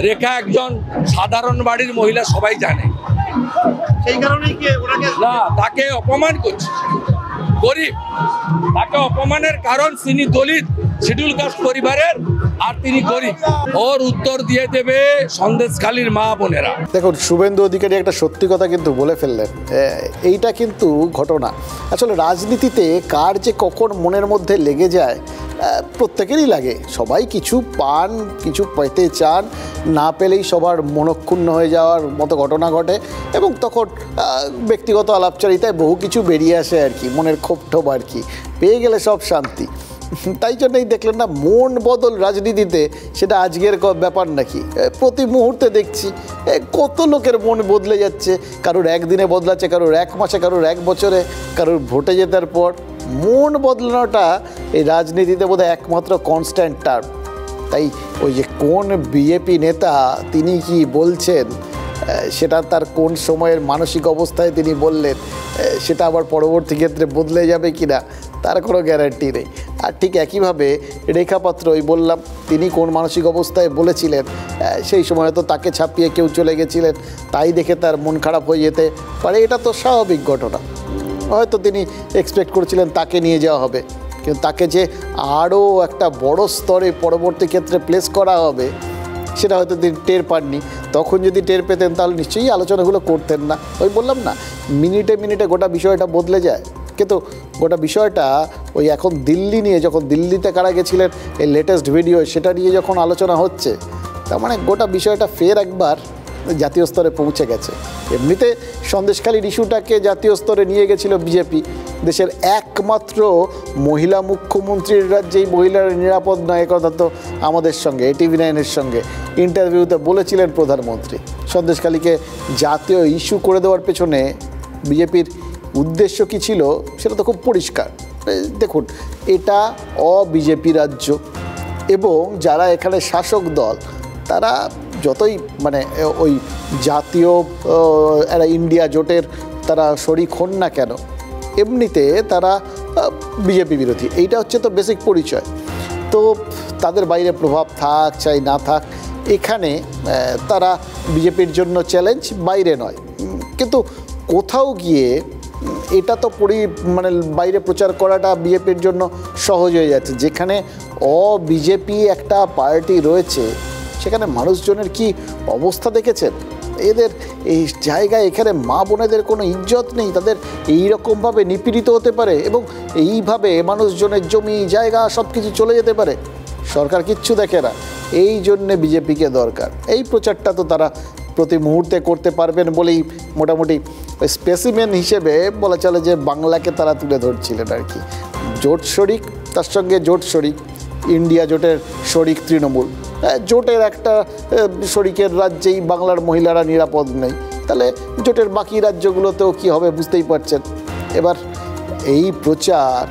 রেখা একজন সাধারণ বাড়ির মহিলা, সবাই জানে। সেই কারণেই কি ওনাকে না, তাকে অপমান করছে, গরিব, তাকে অপমানের কারণ তিনি দলিত শিডিউল কাস্ট পরিবারের, আর তিনি গরিব। ওর উত্তর দিয়ে দেবে সন্দেশখালীর মা বোনেরা। দেখুন, শুভেন্দু অধিকারী একটা সত্যি কথা কিন্তু বলে ফেললেন। এইটা কিন্তু ঘটনা। আসলে রাজনীতিতে কার যে কখন মনের মধ্যে লেগে যায় প্রত্যেকেরই লাগে। সবাই কিছু পান, কিছু পেতে চান, না পেলেই সবার মনক্ষুণ্ণ হয়ে যাওয়ার মতো ঘটনা ঘটে, এবং তখন ব্যক্তিগত আলাপচারিতায় বহু কিছু বেরিয়ে আসে আর কি, মনের ক্ষোভ টোপ আর কি, পেয়ে গেলে সব শান্তি। তাই জন্যই দেখলেন না, মন বদল রাজনীতিতে সেটা আজকের ব্যাপার নাকি। প্রতি মুহূর্তে দেখছি কত লোকের মন বদলে যাচ্ছে, কারোর একদিনে বদলাচ্ছে, কারোর 1 মাসে, কারোর 1 বছরে, কারোর ভোটে জেতার পর। মন বদলানোটা এই রাজনীতিতে বোধহয় একমাত্র কনস্ট্যান্ট টার্ম। তাই ওই যে কোন বিজেপি নেতা তিনি কি বলছেন, সেটা তার কোন সময়ের মানসিক অবস্থায় তিনি বললেন, সেটা আবার পরবর্তী ক্ষেত্রে বদলে যাবে কি না তার কোনো গ্যারান্টি নেই। আর ঠিক একইভাবে রেখা পাত্র, ওই বললাম, তিনি কোন মানসিক অবস্থায় বলেছিলেন, সেই সময় তো তাকে ছাপিয়ে কেউ চলে গেছিলেন, তাই দেখে তার মন খারাপ হয়ে যেতে পারে। এটা তো স্বাভাবিক ঘটনা। হয়তো তিনি এক্সপেক্ট করেছিলেন তাকে নিয়ে যাওয়া হবে, কিন্তু তাকে যে আরও একটা বড় স্তরে পরবর্তী ক্ষেত্রে প্লেস করা হবে, সেটা হয়তো তিনি টের পাননি। তখন যদি টের পেতেন তাহলে নিশ্চয়ই আলোচনাগুলো করতেন না। ওই বললাম না, মিনিটে মিনিটে গোটা বিষয়টা বদলে যায়। কিন্তু গোটা বিষয়টা ওই এখন দিল্লি নিয়ে, যখন দিল্লিতে কারা গেছিলেন, এই লেটেস্ট ভিডিও, সেটা নিয়ে যখন আলোচনা হচ্ছে, তার মানে গোটা বিষয়টা ফের একবার জাতীয় স্তরে পৌঁছে গেছে। এমনিতে সন্দেশখালীর ইস্যুটাকে জাতীয় স্তরে নিয়ে গেছিল বিজেপি। দেশের একমাত্র মহিলা মুখ্যমন্ত্রীর রাজ্যেই মহিলারা নিরাপদ নয়, কথা তো আমাদের সঙ্গে ATV9-এর সঙ্গে ইন্টারভিউতে বলেছিলেন প্রধানমন্ত্রী। সন্দেশখালীকে জাতীয় ইস্যু করে দেওয়ার পেছনে বিজেপির উদ্দেশ্য কী ছিল সেটা তো খুব পরিষ্কার। দেখুন, এটা অবিজেপি রাজ্য, এবং যারা এখানে শাসক দল, তারা যতই মানে ওই জাতীয় একটা ইন্ডিয়া জোটের তারা শরিক হন না কেন, এমনিতে তারা বিজেপি বিরোধী। এইটা হচ্ছে তো বেসিক পরিচয়। তো তাদের বাইরে প্রভাব থাক চাই না থাক, এখানে তারা বিজেপির জন্য চ্যালেঞ্জ, বাইরে নয়। কিন্তু কোথাও গিয়ে এটা তো মানে বাইরে প্রচার করাটা বিজেপির জন্য সহজ হয়ে যাচ্ছে। যেখানে অবিজেপি একটা পার্টি রয়েছে, সেখানে মানুষজনের কি অবস্থা দেখেছেন? এদের এই জায়গায় এখানে মা বোনেদের কোনো ইজ্জত নেই, তাদের এইরকমভাবে নিপীড়িত হতে পারে, এবং এইভাবে মানুষজনের জমি জায়গা সব কিছু চলে যেতে পারে। সরকার কিচ্ছু দেখে না। এই জন্যে বিজেপিকে দরকার। এই প্রচারটা তো তারা প্রতি মুহূর্তে করতে পারবেন বলেই মোটামুটি স্পেসিমেন হিসেবে বলা চলে যে বাংলাকে তারা তুলে ধরছিলেন আর কি। জোট শরিক, তার সঙ্গে জোট শরিক ইন্ডিয়া জোটের শরিক তৃণমূল। জোটের একটা শরিকের রাজ্যেই বাংলার মহিলারা নিরাপদ নেই, তাহলে জোটের বাকি রাজ্যগুলোতেও কি হবে বুঝতেই পারছেন। এবার এই প্রচার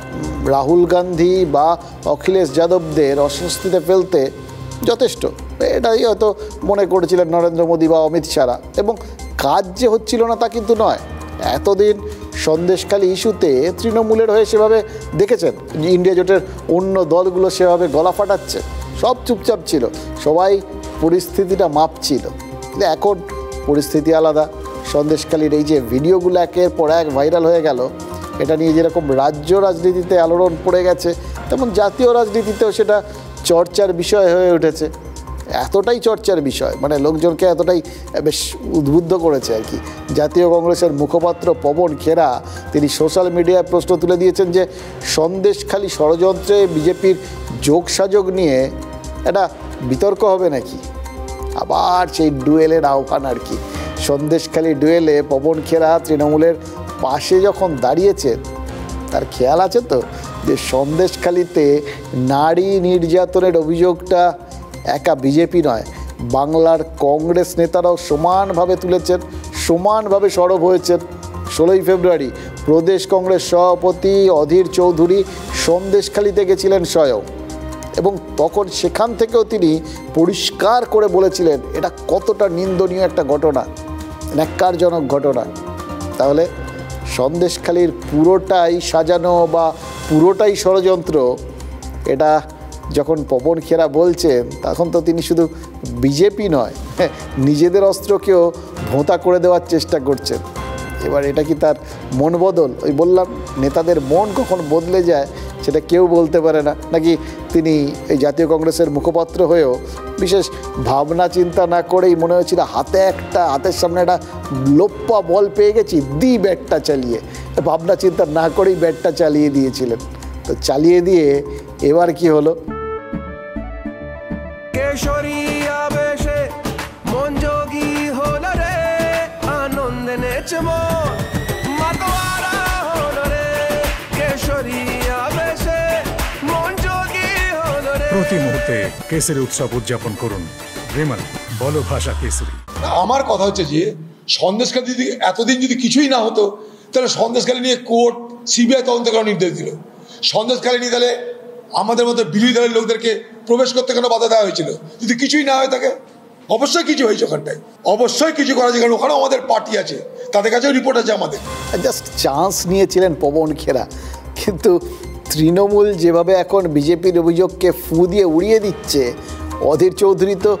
রাহুল গান্ধী বা অখিলেশ যাদবদের অস্বস্তিতে ফেলতে যথেষ্ট, এটাই হয়তো মনে করেছিলেন নরেন্দ্র মোদী বা অমিত শাহরা। এবং কাজ যে হচ্ছিল না তা কিন্তু নয়। এতদিন সন্দেশখালী ইস্যুতে তৃণমূলের হয়ে সেভাবে দেখেছেন ইন্ডিয়া জোটের অন্য দলগুলো সেভাবে গলা ফাটাচ্ছে, সব চুপচাপ ছিল, সবাই পরিস্থিতিটা মাপছিল। কিন্তু এখন পরিস্থিতি আলাদা। সন্দেশখালীর এই যে ভিডিওগুলো একের পর এক ভাইরাল হয়ে গেল, এটা নিয়ে যেরকম রাজ্য রাজনীতিতে আলোড়ন পড়ে গেছে, তেমন জাতীয় রাজনীতিতেও সেটা চর্চার বিষয় হয়ে উঠেছে, এতটাই চর্চার বিষয়, মানে লোকজনকে এতটাই বেশ উদ্বুদ্ধ করেছে আর কি। জাতীয় কংগ্রেসের মুখপাত্র পবন খেরা তিনি সোশ্যাল মিডিয়ায় প্রশ্ন তুলে দিয়েছেন যে সন্দেশখালী ষড়যন্ত্রে বিজেপির যোগসাযোগ নিয়ে একটা বিতর্ক হবে নাকি। আবার সেই ডুয়েলের আহ্বান আর কি। সন্দেশখালী ডুয়েলে পবন খেরা তৃণমূলের পাশে যখন দাঁড়িয়েছেন, তার খেয়াল আছে তো যে সন্দেশখালীতে নারী নির্যাতনের অভিযোগটা একা বিজেপি নয়, বাংলার কংগ্রেস নেতারাও সমানভাবে তুলেছেন, সমানভাবে সরব হয়েছেন। 16ই ফেব্রুয়ারি প্রদেশ কংগ্রেস সভাপতি অধীর চৌধুরী সন্দেশখালীতে গেছিলেন স্বয়ং, এবং তখন সেখান থেকেও তিনি পরিষ্কার করে বলেছিলেন এটা কতটা নিন্দনীয় একটা ঘটনা, ন্যাক্কারজনক ঘটনা। তাহলে সন্দেশখালীর পুরোটাই সাজানো বা পুরোটাই ষড়যন্ত্র, এটা যখন পবন খেরা বলছেন তখন তো তিনি শুধু বিজেপি নয়, নিজেদের অস্ত্রকেও ভোঁতা করে দেওয়ার চেষ্টা করছেন। এবার এটা কি তার মন বদল? ওই বললাম, নেতাদের মন কখন বদলে যায় সেটা কেউ বলতে পারে না। নাকি তিনি এই জাতীয় কংগ্রেসের মুখপাত্র হয়েও বিশেষ ভাবনা চিন্তা না করেই মনে হয়েছিল হাতের সামনে একটা লোপ্পা বল পেয়ে গেছি, ব্যাটটা চালিয়ে, ভাবনা চিন্তা না করেই ব্যাটটা চালিয়ে দিয়েছিলেন। তো চালিয়ে দিয়ে এবার কি হলো? প্রতি মুহূর্তে কেসরি উৎসব উদযাপন করুন। বিমল, বলো ভাষা কেসরি। আমার কথা হচ্ছে যে সন্দেশখালী যদি এতদিন যদি কিছুই না হতো, তাহলে সন্দেশখালী নিয়ে কোর্ট সিবিআই তদন্ত করার নির্দেশ দিল। সন্দেশখালী নিয়ে তাহলে আমাদের মধ্যে বিরোধী দলের লোকদেরকে প্রবেশ করতে কেন বাধা দেওয়া হয়েছিল? যদি কিছুই না হয়ে থাকে, অবশ্যই কিছু হয়েছে ওখানটায়, অবশ্যই কিছু করা যায়, কারণ ওখানেও আমাদের পার্টি আছে, তাদের কাছেও রিপোর্ট আছে আমাদের। জাস্ট চান্স নিয়েছিলেন পবন খেরা, কিন্তু তৃণমূল যেভাবে এখন বিজেপির অভিযোগকে ফু দিয়ে উড়িয়ে দিচ্ছে, অধীর চৌধুরী তো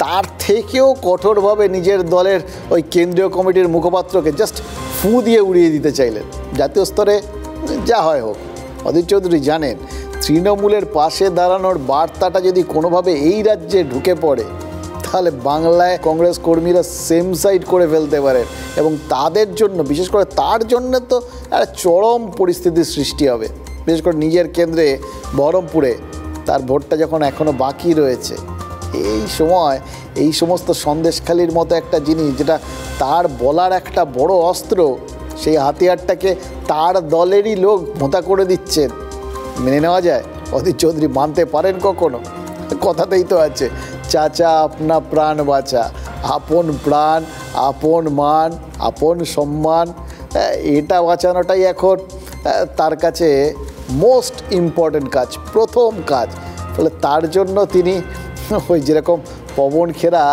তার থেকেও কঠোরভাবে নিজের দলের ওই কেন্দ্রীয় কমিটির মুখপাত্রকে জাস্ট ফু দিয়ে উড়িয়ে দিতে চাইলেন। জাতীয় স্তরে যা হয় হোক, অধীর চৌধুরী জানেন তৃণমূলের পাশে দাঁড়ানোর বার্তাটা যদি কোনোভাবে এই রাজ্যে ঢুকে পড়ে, তাহলে বাংলায় কংগ্রেস কর্মীরা সেম সাইড করে ফেলতে পারে, এবং তাদের জন্য, বিশেষ করে তার জন্য তো একটা চরম পরিস্থিতির সৃষ্টি হবে। বিশেষ করে নিজের কেন্দ্রে বহরমপুরে তার ভোটটা যখন এখনও বাকি রয়েছে, এই সময় এই সমস্ত সন্দেশখালীর মতো একটা জিনিস যেটা তার বলার একটা বড় অস্ত্র, সেই হাতিয়ারটাকে তার দলেরই লোক ভোঁতা করে দিচ্ছেন, মেনে নেওয়া যায়? অধীর চৌধুরী মানতে পারেন কখনো? কথাতেই তো আছে, চাচা আপনা প্রাণ বাঁচা, আপন প্রাণ, আপন মান, আপন সম্মান, এটা বাঁচানোটাই এখন তার কাছে মোস্ট ইম্পর্টেন্ট কাজ, প্রথম কাজ। ফলে তার জন্য তিনি ওই যেরকম পবন খেরা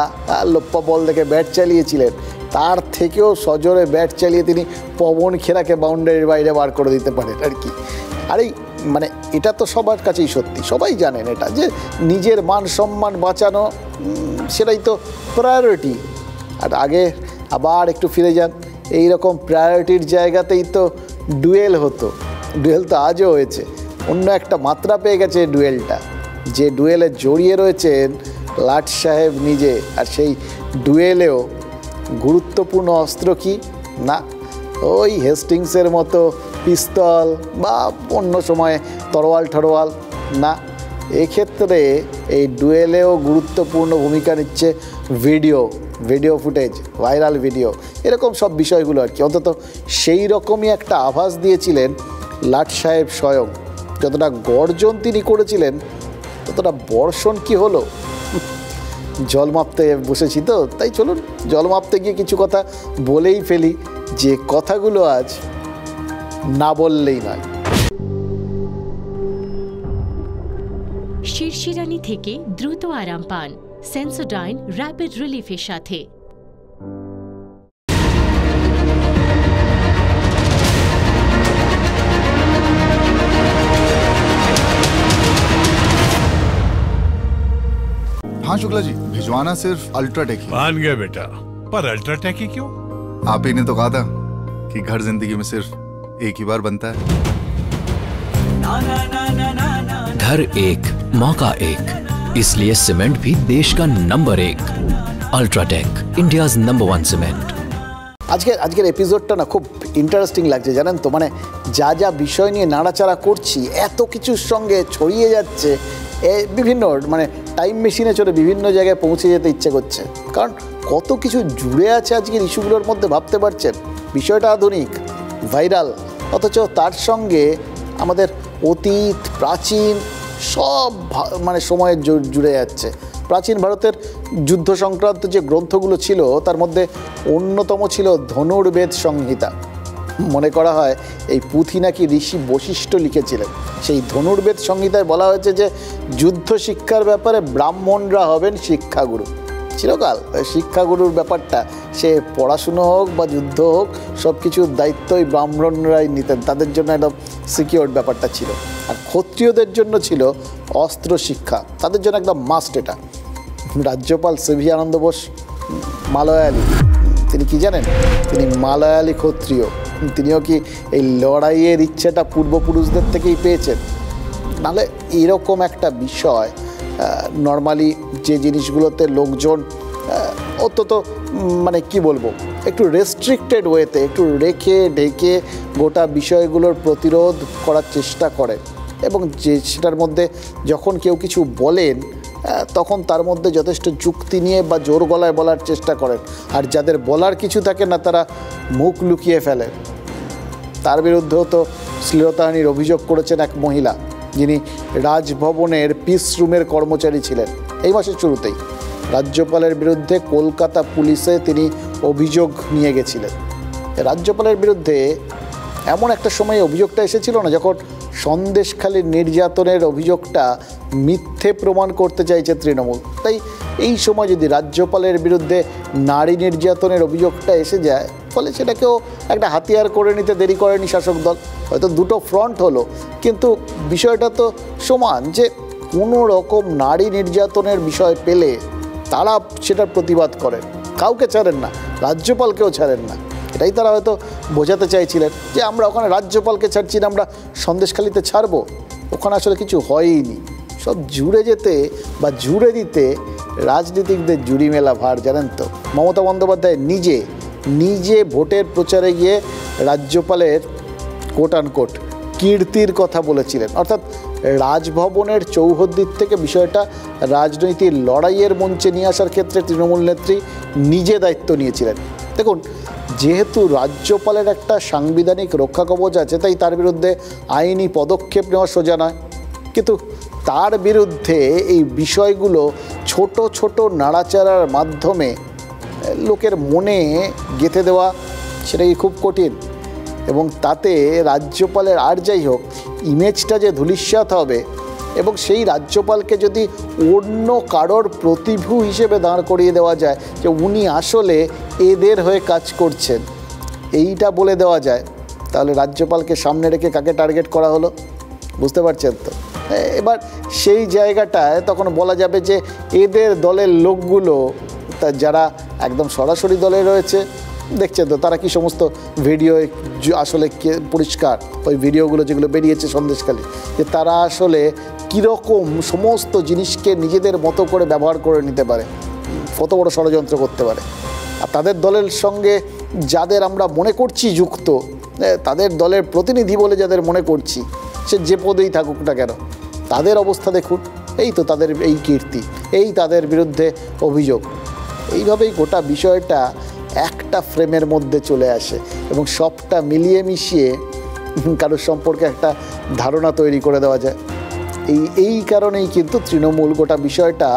লোপ্পা বল দেখে ব্যাট চালিয়েছিলেন, তার থেকেও সজোরে ব্যাট চালিয়ে তিনি পবন খেরাকে বাউন্ডারির বাইরে বার করে দিতে পারেন আর কি। আর এই মানে এটা তো সবার কাছেই সত্যি, সবাই জানেন এটা, যে নিজের মান সম্মান বাঁচানো সেটাই তো প্রায়োরিটি। আর আগে আবার একটু ফিরে যান, এই রকম প্রায়োরিটির জায়গাতেই তো ডুয়েল হতো। ডুয়েল তো আজও হয়েছে, অন্য একটা মাত্রা পেয়ে গেছে ডুয়েলটা, যে ডুয়েলে জড়িয়ে রয়েছেন লাট সাহেব নিজে। আর সেই ডুয়েলেও গুরুত্বপূর্ণ অস্ত্র কি না, ওই হেস্টিংসের মতো পিস্তল বা অন্য সময় তরোয়াল ঠরোয়াল না, এক্ষেত্রে এই ডুয়েলেও গুরুত্বপূর্ণ ভূমিকা নিচ্ছে ভিডিও ফুটেজ, ভাইরাল ভিডিও, এরকম সব বিষয়গুলো আর কি। অন্তত সেই রকমই একটা আভাস দিয়েছিলেন লাট সাহেব স্বয়ং। যতটা গর্জন তিনি করেছিলেন, ততটা বর্ষণ কি হলো? জল মাপতে বসেছি তো, তাই চলুন জল মাপতে গিয়ে কিছু কথা বলেই ফেলি, যে কথাগুলো আজ না বললেই নয়। শিরশিরানি থেকে দ্রুত আরাম পান সেন্সোডাইন র্যাপিড রিলিফের সাথে। हाँ शुक्ला जी, भिजवाना सिर्फ अल्ट्राटेक ही। मान गया बेटा, पर अल्ट्राटेक ही क्यों? आप ही ने तो कहा था कि घर जिंदगी में सिर्फ एक ही बार बनता है। घर एक मौका एक, इसलिए सीमेंट भी देश का number 1। UltraTech, India's number 1 cement. আজকের এপিসোডটা না খুব ইন্টারেস্টিং লাগছে, জানেন তো। মানে যা যা বিষয় নিয়ে নাড়াচাড়া করছি, এত কিছুর সঙ্গে ছড়িয়ে যাচ্ছে, বিভিন্ন মানে টাইম মেশিনে চলে বিভিন্ন জায়গায় পৌঁছে যেতে ইচ্ছে করছে, কারণ কত কিছু জুড়ে আছে আজকের ইস্যুগুলোর মধ্যে। ভাবতে পারছেন বিষয়টা আধুনিক, ভাইরাল, অথচ তার সঙ্গে আমাদের অতীত, প্রাচীন সব মানে সময়ে জুড়ে যাচ্ছে। প্রাচীন ভারতের যুদ্ধ সংক্রান্ত যে গ্রন্থগুলো ছিল তার মধ্যে অন্যতম ছিল ধনুর্বেদ সংহিতা। মনে করা হয় এই পুঁথি নাকি ঋষি বশিষ্ঠ লিখেছিলেন। সেই ধনুর্বেদ সংহিতায় বলা হয়েছে যে যুদ্ধ শিক্ষার ব্যাপারে ব্রাহ্মণরা হবেন শিক্ষাগুরু। চিরকাল শিক্ষাগুরুর ব্যাপারটা, সে পড়াশুনো হোক বা যুদ্ধ হোক, সব কিছুর দায়িত্বই ব্রাহ্মণরাই নিতেন, তাদের জন্য একদম সিকিউরড ব্যাপারটা ছিল। আর ক্ষত্রিয়দের জন্য ছিল অস্ত্র শিক্ষা, তাদের জন্য একদম মাস্ট এটা। রাজ্যপাল সিভি আনন্দ বোস মালয়ালি, তিনি কি জানেন? তিনি মালয়ালি ক্ষত্রিয়। তিনিও কি এই লড়াইয়ের ইচ্ছেটা পূর্বপুরুষদের থেকেই পেয়েছেন? নাহলে এরকম একটা বিষয় নর্মালি যে জিনিসগুলোতে লোকজন অন্তত মানে কি বলবো, একটু রেস্ট্রিক্টেড ওয়েতে, একটু রেখে ঢেকে গোটা বিষয়গুলোর প্রতিরোধ করার চেষ্টা করেন, এবং যে সেটার মধ্যে যখন কেউ কিছু বলেন তখন তার মধ্যে যথেষ্ট যুক্তি নিয়ে বা জোর গলায় বলার চেষ্টা করেন। আর যাদের বলার কিছু থাকে না তারা মুখ লুকিয়ে ফেলেন। তার বিরুদ্ধেও তো শ্লীলতাহানির অভিযোগ করেছেন এক মহিলা, যিনি রাজভবনের পিস রুমের কর্মচারী ছিলেন। এই মাসের শুরুতেই রাজ্যপালের বিরুদ্ধে কলকাতা পুলিশে তিনি অভিযোগ নিয়ে গেছিলেন। রাজ্যপালের বিরুদ্ধে এমন একটা সময় অভিযোগটা এসেছিল না, যখন সন্দেশখালীর নির্যাতনের অভিযোগটা মিথ্যে প্রমাণ করতে চাইছে তৃণমূল। তাই এই সময় যদি রাজ্যপালের বিরুদ্ধে নারী নির্যাতনের অভিযোগটা এসে যায়, ফলে সেটাকেও একটা হাতিয়ার করে নিতে দেরি করেনি শাসক দল। হয়তো দুটো ফ্রন্ট হলো, কিন্তু বিষয়টা তো সমান, যে কোনো রকম নারী নির্যাতনের বিষয় পেলে তারা সেটার প্রতিবাদ করেন, কাউকে ছাড়েন না, রাজ্যপালকেও ছাড়েন না। এটাই তারা হয়তো বোঝাতে চাইছিলেন যে আমরা ওখানে রাজ্যপালকে ছাড়ছি না, আমরা সন্দেশখালীতে ছাড়বো। ওখানে আসলে কিছু হয়ইনি। সব জুড়ে যেতে বা জুড়ে দিতে রাজনীতিকদের জুড়ি মেলা ভার, জানেন তো। মমতা বন্দ্যোপাধ্যায় নিজে ভোটের প্রচারে গিয়ে রাজ্যপালের কোট আনকোট কীর্তির কথা বলেছিলেন, অর্থাৎ রাজভবনের চৌহদ্দির থেকে বিষয়টা রাজনৈতিক লড়াইয়ের মঞ্চে নিয়ে আসার ক্ষেত্রে তৃণমূল নেত্রী নিজে দায়িত্ব নিয়েছিলেন। দেখুন, যেহেতু রাজ্যপালের একটা সাংবিধানিক রক্ষা কবচ আছে, তাই তার বিরুদ্ধে আইনি পদক্ষেপ নেওয়া সোজা নয়, কিন্তু তার বিরুদ্ধে এই বিষয়গুলো ছোট ছোট নাড়াচাড়ার মাধ্যমে লোকের মনে গেঁথে দেওয়া, সেটা কি খুব কঠিন। এবং তাতে রাজ্যপালের আর যাই হোক ইমেজটা যে ধূলিসাৎ হবে, এবং সেই রাজ্যপালকে যদি অন্য কারোর প্রতিভূ হিসেবে দাঁড় করিয়ে দেওয়া যায় যে উনি আসলে এদের হয়ে কাজ করছেন, এইটা বলে দেওয়া যায়, তাহলে রাজ্যপালকে সামনে রেখে কাকে টার্গেট করা হলো, বুঝতে পারছেন তো। এবার সেই জায়গাটায় তখন বলা যাবে যে এদের দলের লোকগুলো, তা যারা একদম সরাসরি দলে রয়েছে, দেখছেন তো তারা কি সমস্ত ভিডিও আসলে পরিষ্কার, ওই ভিডিওগুলো যেগুলো বেরিয়েছে সন্দেশখালী, যে তারা আসলে কীরকম সমস্ত জিনিসকে নিজেদের মতো করে ব্যবহার করে নিতে পারে, কত বড় ষড়যন্ত্র করতে পারে। আর তাদের দলের সঙ্গে যাদের আমরা মনে করছি যুক্ত, তাদের দলের প্রতিনিধি বলে যাদের মনে করছি, সে যে পদেই থাকুক না কেন, তাদের অবস্থা দেখুন। এই তো তাদের এই কীর্তি, এই তাদের বিরুদ্ধে অভিযোগ। এইভাবেই গোটা বিষয়টা একটা ফ্রেমের মধ্যে চলে আসে এবং সবটা মিলিয়ে মিশিয়ে কারোর সম্পর্কে একটা ধারণা তৈরি করে দেওয়া যায়। এই কারণেই কিন্তু তৃণমূল গোটা বিষয়টা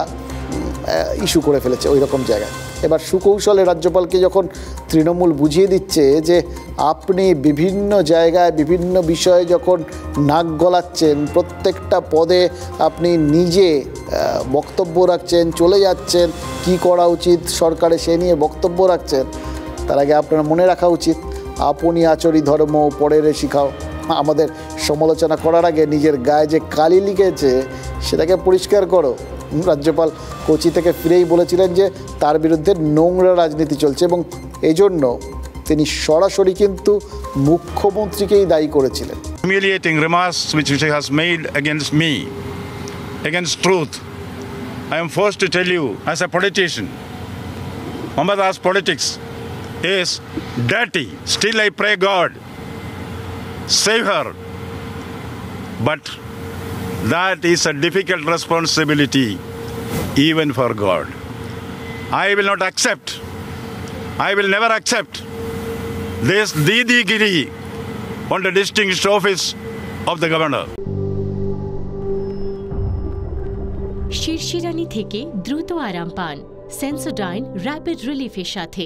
ইস্যু করে ফেলেছে ওই রকম জায়গায়। এবার সুকৌশলে রাজ্যপালকে যখন তৃণমূল বুঝিয়ে দিচ্ছে যে আপনি বিভিন্ন জায়গায় বিভিন্ন বিষয়ে যখন নাক গলাচ্ছেন, প্রত্যেকটা পদে আপনি নিজে বক্তব্য রাখছেন, চলে যাচ্ছেন, কি করা উচিত সরকারে সে নিয়ে বক্তব্য রাখছেন, তার আগে আপনার মনে রাখা উচিত আপনি আচরি ধর্ম পরেরে শিখাও। আমাদের সমালোচনা করার আগে নিজের গায়ে যে কালি লিখেছে সেটাকে পরিষ্কার করো। রাজ্যপাল কোচি থেকে ফিরেই বলেছিলেন যে তার বিরুদ্ধে নোংরা রাজনীতি চলছে, এবং এজন্য তিনি সরাসরি কিন্তু মুখ্যমন্ত্রীকেই দায়ী করেছিলেন। Humiliating remarks which he has made against me against truth. I am forced to tell you, as a politician, Mamata's politics is dirty. Still I pray God, save her. But that is a difficult responsibility even for God. I will not accept, I will never accept this Didi-giri on the distinguished office of the governor. শিরশিরানি থেকে দ্রুত আরাম পান Sensodyne rapid রিলিফের সাথে।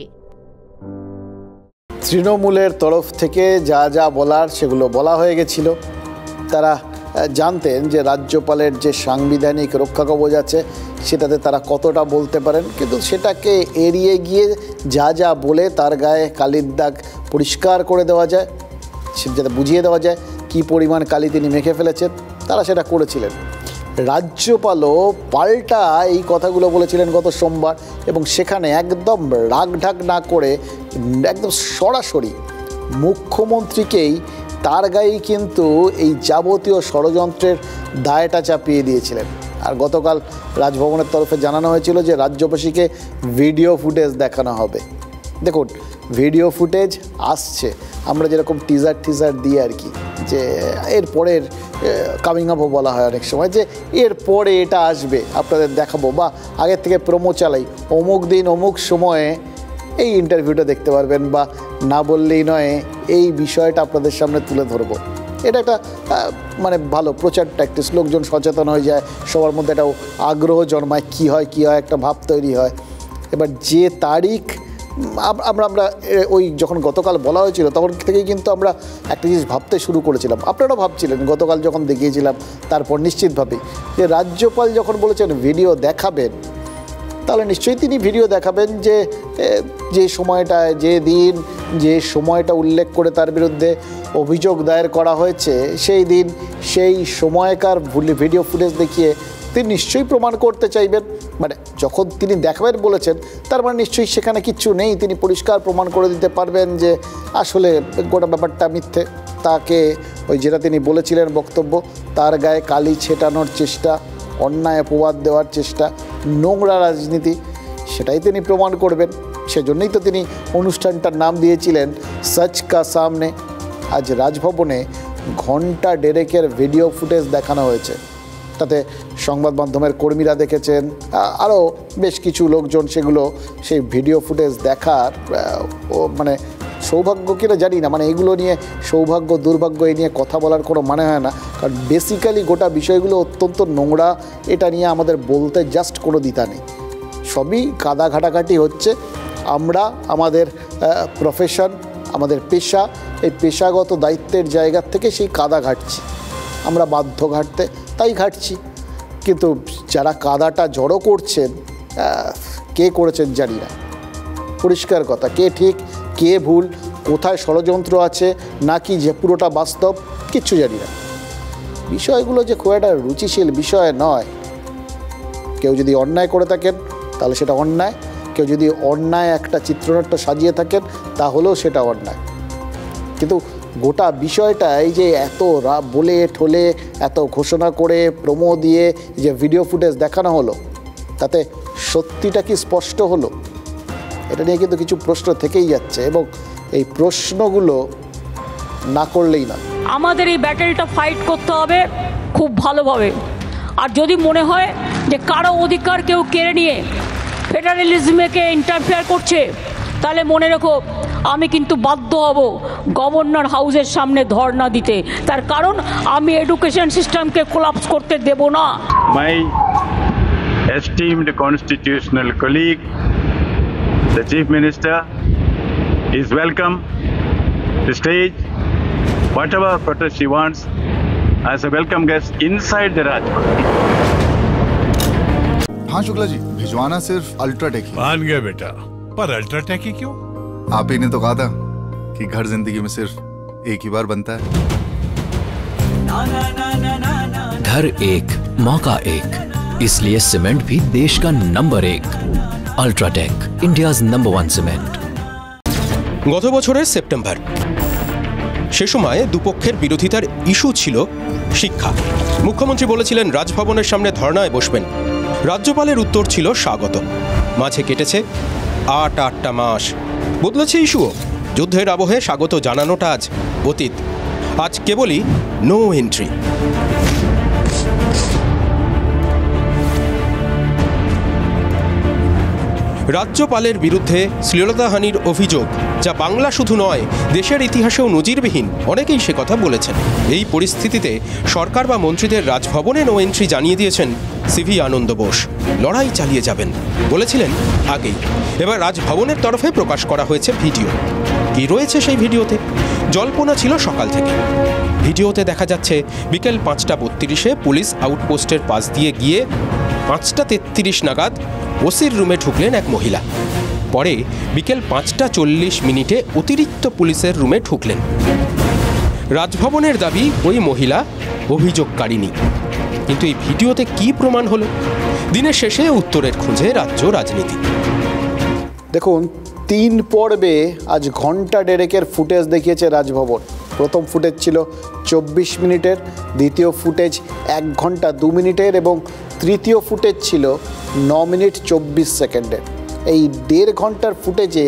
তৃণমূলের তরফ থেকে যা যা বলার সেগুলো বলা হয়ে গেছিল। তারা জানতেন যে রাজ্যপালের যে সাংবিধানিক রক্ষা কবচ আছে সেটাতে তারা কতটা বলতে পারেন, কিন্তু সেটাকে এড়িয়ে গিয়ে যা যা বলে তার গায়ে কালির দাগ পরিষ্কার করে দেওয়া যায়, যাতে বুঝিয়ে দেওয়া যায় কী পরিমাণ কালি তিনি মেখে ফেলেছেন, তারা সেটা করেছিলেন। রাজ্যপালও পাল্টা এই কথাগুলো বলেছিলেন গত সোমবার, এবং সেখানে একদম রাগঢাক না করে একদম সরাসরি মুখ্যমন্ত্রীকেই তার গায়েই কিন্তু এই যাবতীয় ষড়যন্ত্রের দায়টা চাপিয়ে দিয়েছিলেন। আর গতকাল রাজভবনের তরফে জানানো হয়েছিল যে রাজ্যবাসীকে ভিডিও ফুটেজ দেখানো হবে। দেখুন, ভিডিও ফুটেজ আসছে, আমরা যেরকম টিজার দিই আর কি, যে এর পরের কামিং আপও বলা হয় অনেক সময়, যে এর পরে এটা আসবে আপনাদের দেখাবো, বা আগের থেকে প্রোমো চালাই, অমুক দিন অমুক সময়ে এই ইন্টারভিউটা দেখতে পারবেন, বা না বললেই নয় এই বিষয়টা আপনাদের সামনে তুলে ধরবো। এটা একটা মানে ভালো প্রচার ট্যাকটিক্স, লোকজন সচেতন হয়ে যায়, সবার মধ্যে একটা আগ্রহ জন্মায়, কী হয় একটা ভাব তৈরি হয়। এবার যে তারিখ আমরা ওই যখন গতকাল বলা হয়েছিল তখন থেকেই কিন্তু আমরা একটা জিনিস ভাবতে শুরু করেছিলাম, আপনারাও ভাবছিলেন গতকাল যখন দেখিয়েছিলাম, তারপর নিশ্চিতভাবেই যে রাজ্যপাল যখন বলেছেন ভিডিও দেখাবেন, তাহলে নিশ্চয়ই তিনি ভিডিও দেখাবেন যে সময়টায়, যে দিন, যে সময়টা উল্লেখ করে তার বিরুদ্ধে অভিযোগ দায়ের করা হয়েছে, সেই দিন সেই সময়কার ভিডিও ফুটেজ দেখিয়ে তিনি নিশ্চয়ই প্রমাণ করতে চাইবেন। মানে যখন তিনি দেখাবেন বলেছেন, তার মানে নিশ্চয়ই সেখানে কিচ্ছু নেই, তিনি পরিষ্কার প্রমাণ করে দিতে পারবেন যে আসলে গোটা ব্যাপারটা মিথ্যে। তাকে ওই যেটা তিনি বলেছিলেন বক্তব্য, তার গায়ে কালি ছেটানোর চেষ্টা, অন্যায় অপবাদ দেওয়ার চেষ্টা, নোংরা রাজনীতি, সেটাই তিনি প্রমাণ করবেন। সেজন্যই তো তিনি অনুষ্ঠানটার নাম দিয়েছিলেন সচ কা সামনে। আজ রাজভবনে ঘন্টা দেড়েকের ভিডিও ফুটেজ দেখানো হয়েছে, তাতে সংবাদ মাধ্যমের কর্মীরা দেখেছেন, আরও বেশ কিছু লোকজন সেগুলো সেই ভিডিও ফুটেজ দেখার মানে সৌভাগ্য কিনা জানি না, মানে এগুলো নিয়ে সৌভাগ্য দুর্ভাগ্য এই নিয়ে কথা বলার কোনো মানে হয় না, কারণ বেসিক্যালি গোটা বিষয়গুলো অত্যন্ত নোংরা, এটা নিয়ে আমাদের বলতে জাস্ট কোনো দ্বিধা নেই। সবই কাদা ঘাটাঘাটি হচ্ছে। আমরা আমাদের প্রফেশন, আমাদের পেশা, এই পেশাগত দায়িত্বের জায়গা থেকে সেই কাদা ঘাটছি, আমরা বাধ্য ঘাটতে, তাই ঘাটছি। কিন্তু যারা কাদাটা জড়ো করছেন, কে করেছেন জানি না, পরিষ্কার কথা, কে ঠিক কে ভুল, কোথায় ষড়যন্ত্র আছে নাকি যে পুরোটা বাস্তব, কিচ্ছু জানি না। বিষয়গুলো যে খুব একটা রুচিশীল বিষয় নয়। কেউ যদি অন্যায় করে থাকেন তাহলে সেটা অন্যায়, কেউ যদি অন্যায় একটা চিত্রনাট্য সাজিয়ে থাকেন তাহলেও সেটা অন্যায়। কিন্তু গোটা বিষয়টা এই যে এত বলে ঠলে, এত ঘোষণা করে, প্রোমো দিয়ে যে ভিডিও ফুটেজ দেখানো হলো, তাতে সত্যিটা কি স্পষ্ট হলো? এটা নিয়ে কিন্তু কিছু প্রশ্ন থেকেই যাচ্ছে, এবং এই প্রশ্নগুলো না করলেই না। আমাদের এই ব্যাটেলটা ফাইট করতে হবে খুব ভালোভাবে। আর যদি মনে হয় যে কারো অধিকার কেউ কেড়ে নিয়ে ফেডারেলিজমকে ইন্টারফেয়ার করছে, তাহলে মনে রেখো আমি কিন্তু বাধ্য হব গভর্নর হাউসের সামনে ধর্ণা দিতে, তার কারণ আমি এডুকেশন সিস্টেমকে কোলাপস করতে দেব না। My esteemed constitutional colleague, the Chief Minister, is welcome to stage whatever protest she wants as a welcome guest inside the Rajpath. हाँ शुक्ला जी, भिजवाना सिर्फ अल्ट्राटेक ही। मान गया बेटा, पर अल्ट्राटेक ही क्यों? आप ही ने तो कहा था कि घर जिंदगी में सिर्फ एक ही बार बनता है। घर एक मौका एक, इसलिए सीमेंट भी देश का number 1। UltraTech, India's number 1 cement. গত বছরের সেপ্টেম্বর সে সময় দুপক্ষের বিরোধিতার ইস্যু ছিল শিক্ষা। মুখ্যমন্ত্রী বলেছিলেন রাজভবনের সামনে ধর্নায় বসবেন। রাজ্যপালের উত্তর ছিল স্বাগত। মাঝে কেটেছে 8টা মাস। বদলেছে ইস্যুও। যুদ্ধের আবহে স্বাগত জানানোটা আজ অতীত। আজ কেবলই নো এন্ট্রি। রাজ্যপালের বিরুদ্ধে শ্লীলতাহানির অভিযোগ, যা বাংলা শুধু নয় দেশের ইতিহাসেও নজিরবিহীন, অনেকেই সে কথা বলেছেন। এই পরিস্থিতিতে সরকার বা মন্ত্রীদের রাজভবনে নো এন্ট্রি জানিয়ে দিয়েছেন সিভি আনন্দ বোস। লড়াই চালিয়ে যাবেন বলেছিলেন আগেই। এবার রাজভবনের তরফে প্রকাশ করা হয়েছে ভিডিও। কি রয়েছে সেই ভিডিওতে? জল্পনা ছিল সকাল থেকে। ভিডিওতে দেখা যাচ্ছে বিকেল 5:32 পুলিশ আউটপোস্টের পাশ দিয়ে গিয়ে 5:33 নাগাদ ওসির রুমে ঢুকলেন এক মহিলা। পরে বিকেল 5:40 অতিরিক্ত পুলিশের রুমে ঢুকলেন। রাজভবনের দাবি ওই মহিলা অভিযোগকারিনী। কিন্তু এই ভিডিওতে কি প্রমাণ হলো? দিনের শেষে উত্তরের খুঁজে রাজ্য রাজনীতি। দেখুন, 3 পর্বে আজ ঘন্টা দেড়েকের ফুটেজ দেখিয়েছে রাজভবন। প্রথম ফুটেজ ছিল 24 মিনিটের, দ্বিতীয় ফুটেজ 1 ঘন্টা 2 মিনিটের এবং তৃতীয় ফুটেজ ছিল 9 মিনিট 24 সেকেন্ডের। এই 1.5 ঘন্টার ফুটেজে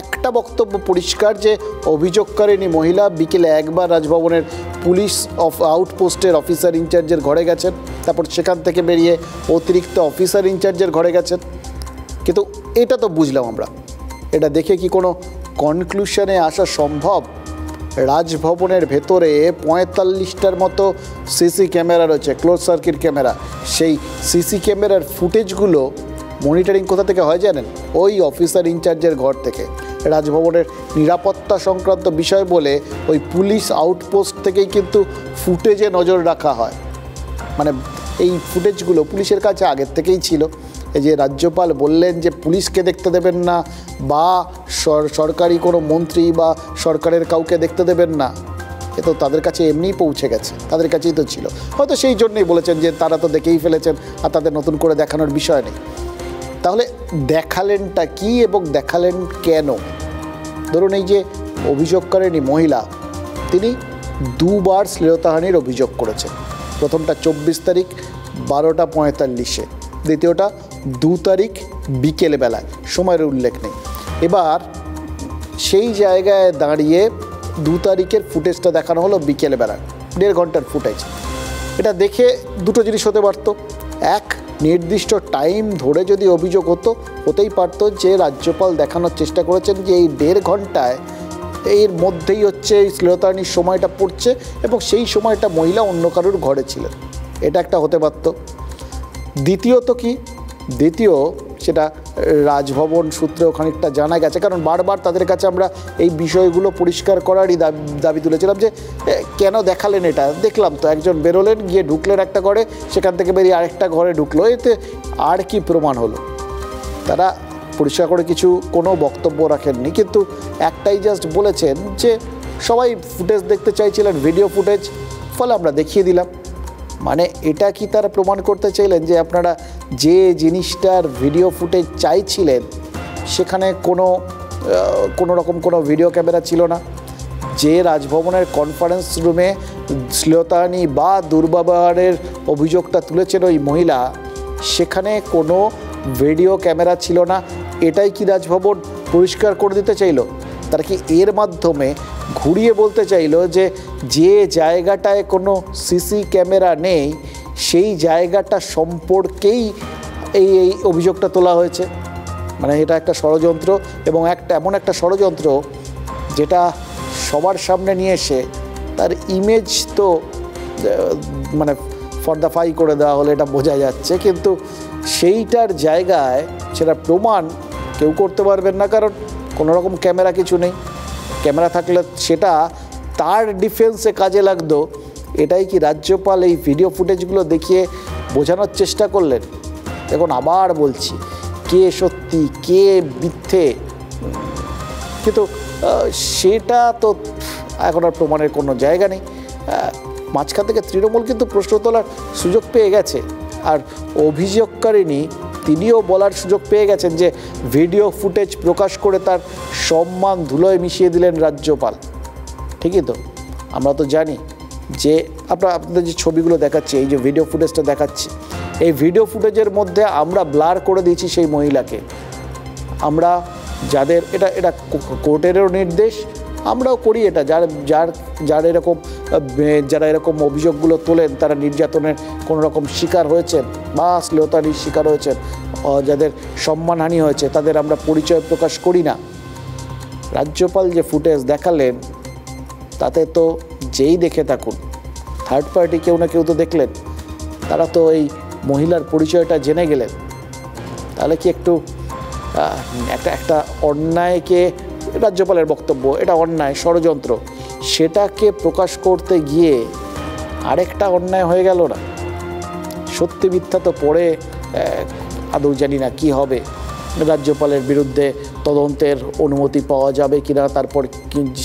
একটা বক্তব্য পরিষ্কার যে অভিযোগকারিনী মহিলা বিকেলে একবার রাজভবনের পুলিশ আউটপোস্টের অফিসার ইনচার্জের ঘরে গেছেন, তারপর সেখান থেকে বেরিয়ে অতিরিক্ত অফিসার ইনচার্জের ঘরে গেছেন। কিন্তু এটা তো বুঝলাম আমরা। এটা দেখে কি কোনো কনক্লুশনে আসা সম্ভব? রাজভবনের ভেতরে 45টার মতো সিসি ক্যামেরা রয়েছে, ক্লোজ সার্কিট ক্যামেরা। সেই সিসি ক্যামেরার ফুটেজগুলো মনিটরিং কোথা থেকে হয় জানেন? ওই অফিসার ইনচার্জের ঘর থেকে। রাজভবনের নিরাপত্তা সংক্রান্ত বিষয় বলে ওই পুলিশ আউটপোস্ট থেকেই কিন্তু ফুটেজে নজর রাখা হয়। মানে এই ফুটেজগুলো পুলিশের কাছে আগের থেকেই ছিল। এই যে রাজ্যপাল বললেন যে পুলিশকে দেখতে দেবেন না বা সরকারি কোনো মন্ত্রী বা সরকারের কাউকে দেখতে দেবেন না, এ তো তাদের কাছে এমনিই পৌঁছে গেছে, তাদের কাছেই তো ছিল। হয়তো সেই জন্যই বলেছেন যে তারা তো দেখেই ফেলেছেন আর তাদের নতুন করে দেখানোর বিষয় নেই। তাহলে দেখালেনটা কি এবং দেখালেন কেন? ধরুন, এই যে অভিযোগকারিনী মহিলা, তিনি 2 বার শ্লীলতাহানির অভিযোগ করেছেন। প্রথমটা 24 তারিখ 12:45, দ্বিতীয়টা 2 তারিখ বিকেলবেলায়, সময়ের উল্লেখ নেই। এবার সেই জায়গায় দাঁড়িয়ে 2 তারিখের ফুটেজটা দেখানো হলো বিকেলবেলায়, 1.5 ঘন্টার ফুটেজ। এটা দেখে দুটো জিনিস হতে পারত। এক, নির্দিষ্ট টাইম ধরে যদি অভিযোগ হতেই পারত যে রাজ্যপাল দেখানোর চেষ্টা করেছেন যে এই 1.5 ঘন্টায় এর মধ্যেই হচ্ছে এই শ্লীলতাহানির সময়টা পড়ছে এবং সেই সময়টা মহিলা অন্য কারোর ঘরে ছিলেন। এটা একটা হতে পারত। দ্বিতীয়ত কি? দ্বিতীয়, সেটা রাজভবন সূত্রেও খানিকটা জানা গেছে, কারণ বারবার তাদের কাছে আমরা এই বিষয়গুলো পরিষ্কার করারই দাবি তুলেছিলাম যে কেন দেখালেন এটা। দেখলাম তো, একজন বেরোলেন, গিয়ে ঢুকলেন একটা ঘরে, সেখান থেকে বেরিয়ে আরেকটা ঘরে ঢুকলো, এতে আর কি প্রমাণ হলো? তারা পরিষ্কার করে কোনো বক্তব্য রাখেননি, কিন্তু একটাই জাস্ট বলেছেন যে সবাই ফুটেজ দেখতে চাইছিলেন, ভিডিও ফুটেজ, ফলে আমরা দেখিয়ে দিলাম। মানে এটা কি তারা প্রমাণ করতে চাইলেন যে আপনারা যে জিনিসটার ভিডিও ফুটেজ চাইছিলেন সেখানে কোনো রকম কোনো ভিডিও ক্যামেরা ছিল না? যে রাজভবনের কনফারেন্স রুমে শ্লীলতাহানি বা দুর্ব্যবহারের অভিযোগটা তুলেছেন ওই মহিলা, সেখানে কোনো ভিডিও ক্যামেরা ছিল না। এটাই কি রাজভবন পরিষ্কার করে দিতে চাইল? তারা কি এর মাধ্যমে ঘুরিয়ে বলতে চাইল যে যে জায়গাটায় কোনো সিসি ক্যামেরা নেই সেই জায়গাটা সম্পর্কেই এই অভিযোগটা তোলা হয়েছে? মানে এটা একটা ষড়যন্ত্র, এবং এমন একটা ষড়যন্ত্র যেটা সবার সামনে নিয়ে এসে তার ইমেজ তো মানে পর্দাফাই করে দেওয়া হলে এটা বোঝা যাচ্ছে, কিন্তু সেইটার জায়গায় সেটা প্রমাণ কেউ করতে পারবেন না, কারণ কোনো রকম ক্যামেরা কিছু নেই। ক্যামেরা থাকলে সেটা তার ডিফেন্সে কাজে লাগতো। এটাই কি রাজ্যপাল এই ভিডিও ফুটেজগুলো দেখিয়ে বোঝানোর চেষ্টা করলেন? এখন আবার বলছি, কে সত্যি কে মিথ্যে, কিন্তু সেটা তো এখন আর প্রমাণের কোনো জায়গা নেই। মাঝখান থেকে তৃণমূল কিন্তু প্রশ্ন তোলার সুযোগ পেয়ে গেছে, আর অভিযোগকারিনী তিনিও বলার সুযোগ পেয়ে গেছেন যে ভিডিও ফুটেজ প্রকাশ করে তার সম্মান ধুলোয় মিশিয়ে দিলেন রাজ্যপাল। ঠিকই তো, আমরা তো জানি যে আপনাদের যে ছবিগুলো দেখাচ্ছি, এই যে ভিডিও ফুটেজটা দেখাচ্ছি, এই ভিডিও ফুটেজের মধ্যে আমরা ব্লার করে দিয়েছি সেই মহিলাকে। আমরা যাদের এটা কোর্টেরও নির্দেশ, আমরাও করি এটা, যারা এরকম অভিযোগগুলো তোলেন, তারা নির্যাতনের কোনো রকম শিকার হয়েছেন বা শ্লীলতাহানির শিকার হয়েছেন, যাদের সম্মানহানি হয়েছে, তাদের আমরা পরিচয় প্রকাশ করি না। রাজ্যপাল যে ফুটেজ দেখালেন তাতে তো যেই দেখে থাকুন, থার্ড পার্টি কেউ না কেউ তো দেখলেন, তারা তো এই মহিলার পরিচয়টা জেনে গেলেন। তাহলে কি একটু একটা অন্যায়কে, রাজ্যপালের বক্তব্য এটা অন্যায়, ষড়যন্ত্র, সেটাকে প্রকাশ করতে গিয়ে আরেকটা অন্যায় হয়ে গেল না? সত্যি মিথ্যা তো পরে আদৌ জানি না কি হবে, রাজ্যপালের বিরুদ্ধে তদন্তের অনুমতি পাওয়া যাবে কিনা, তারপর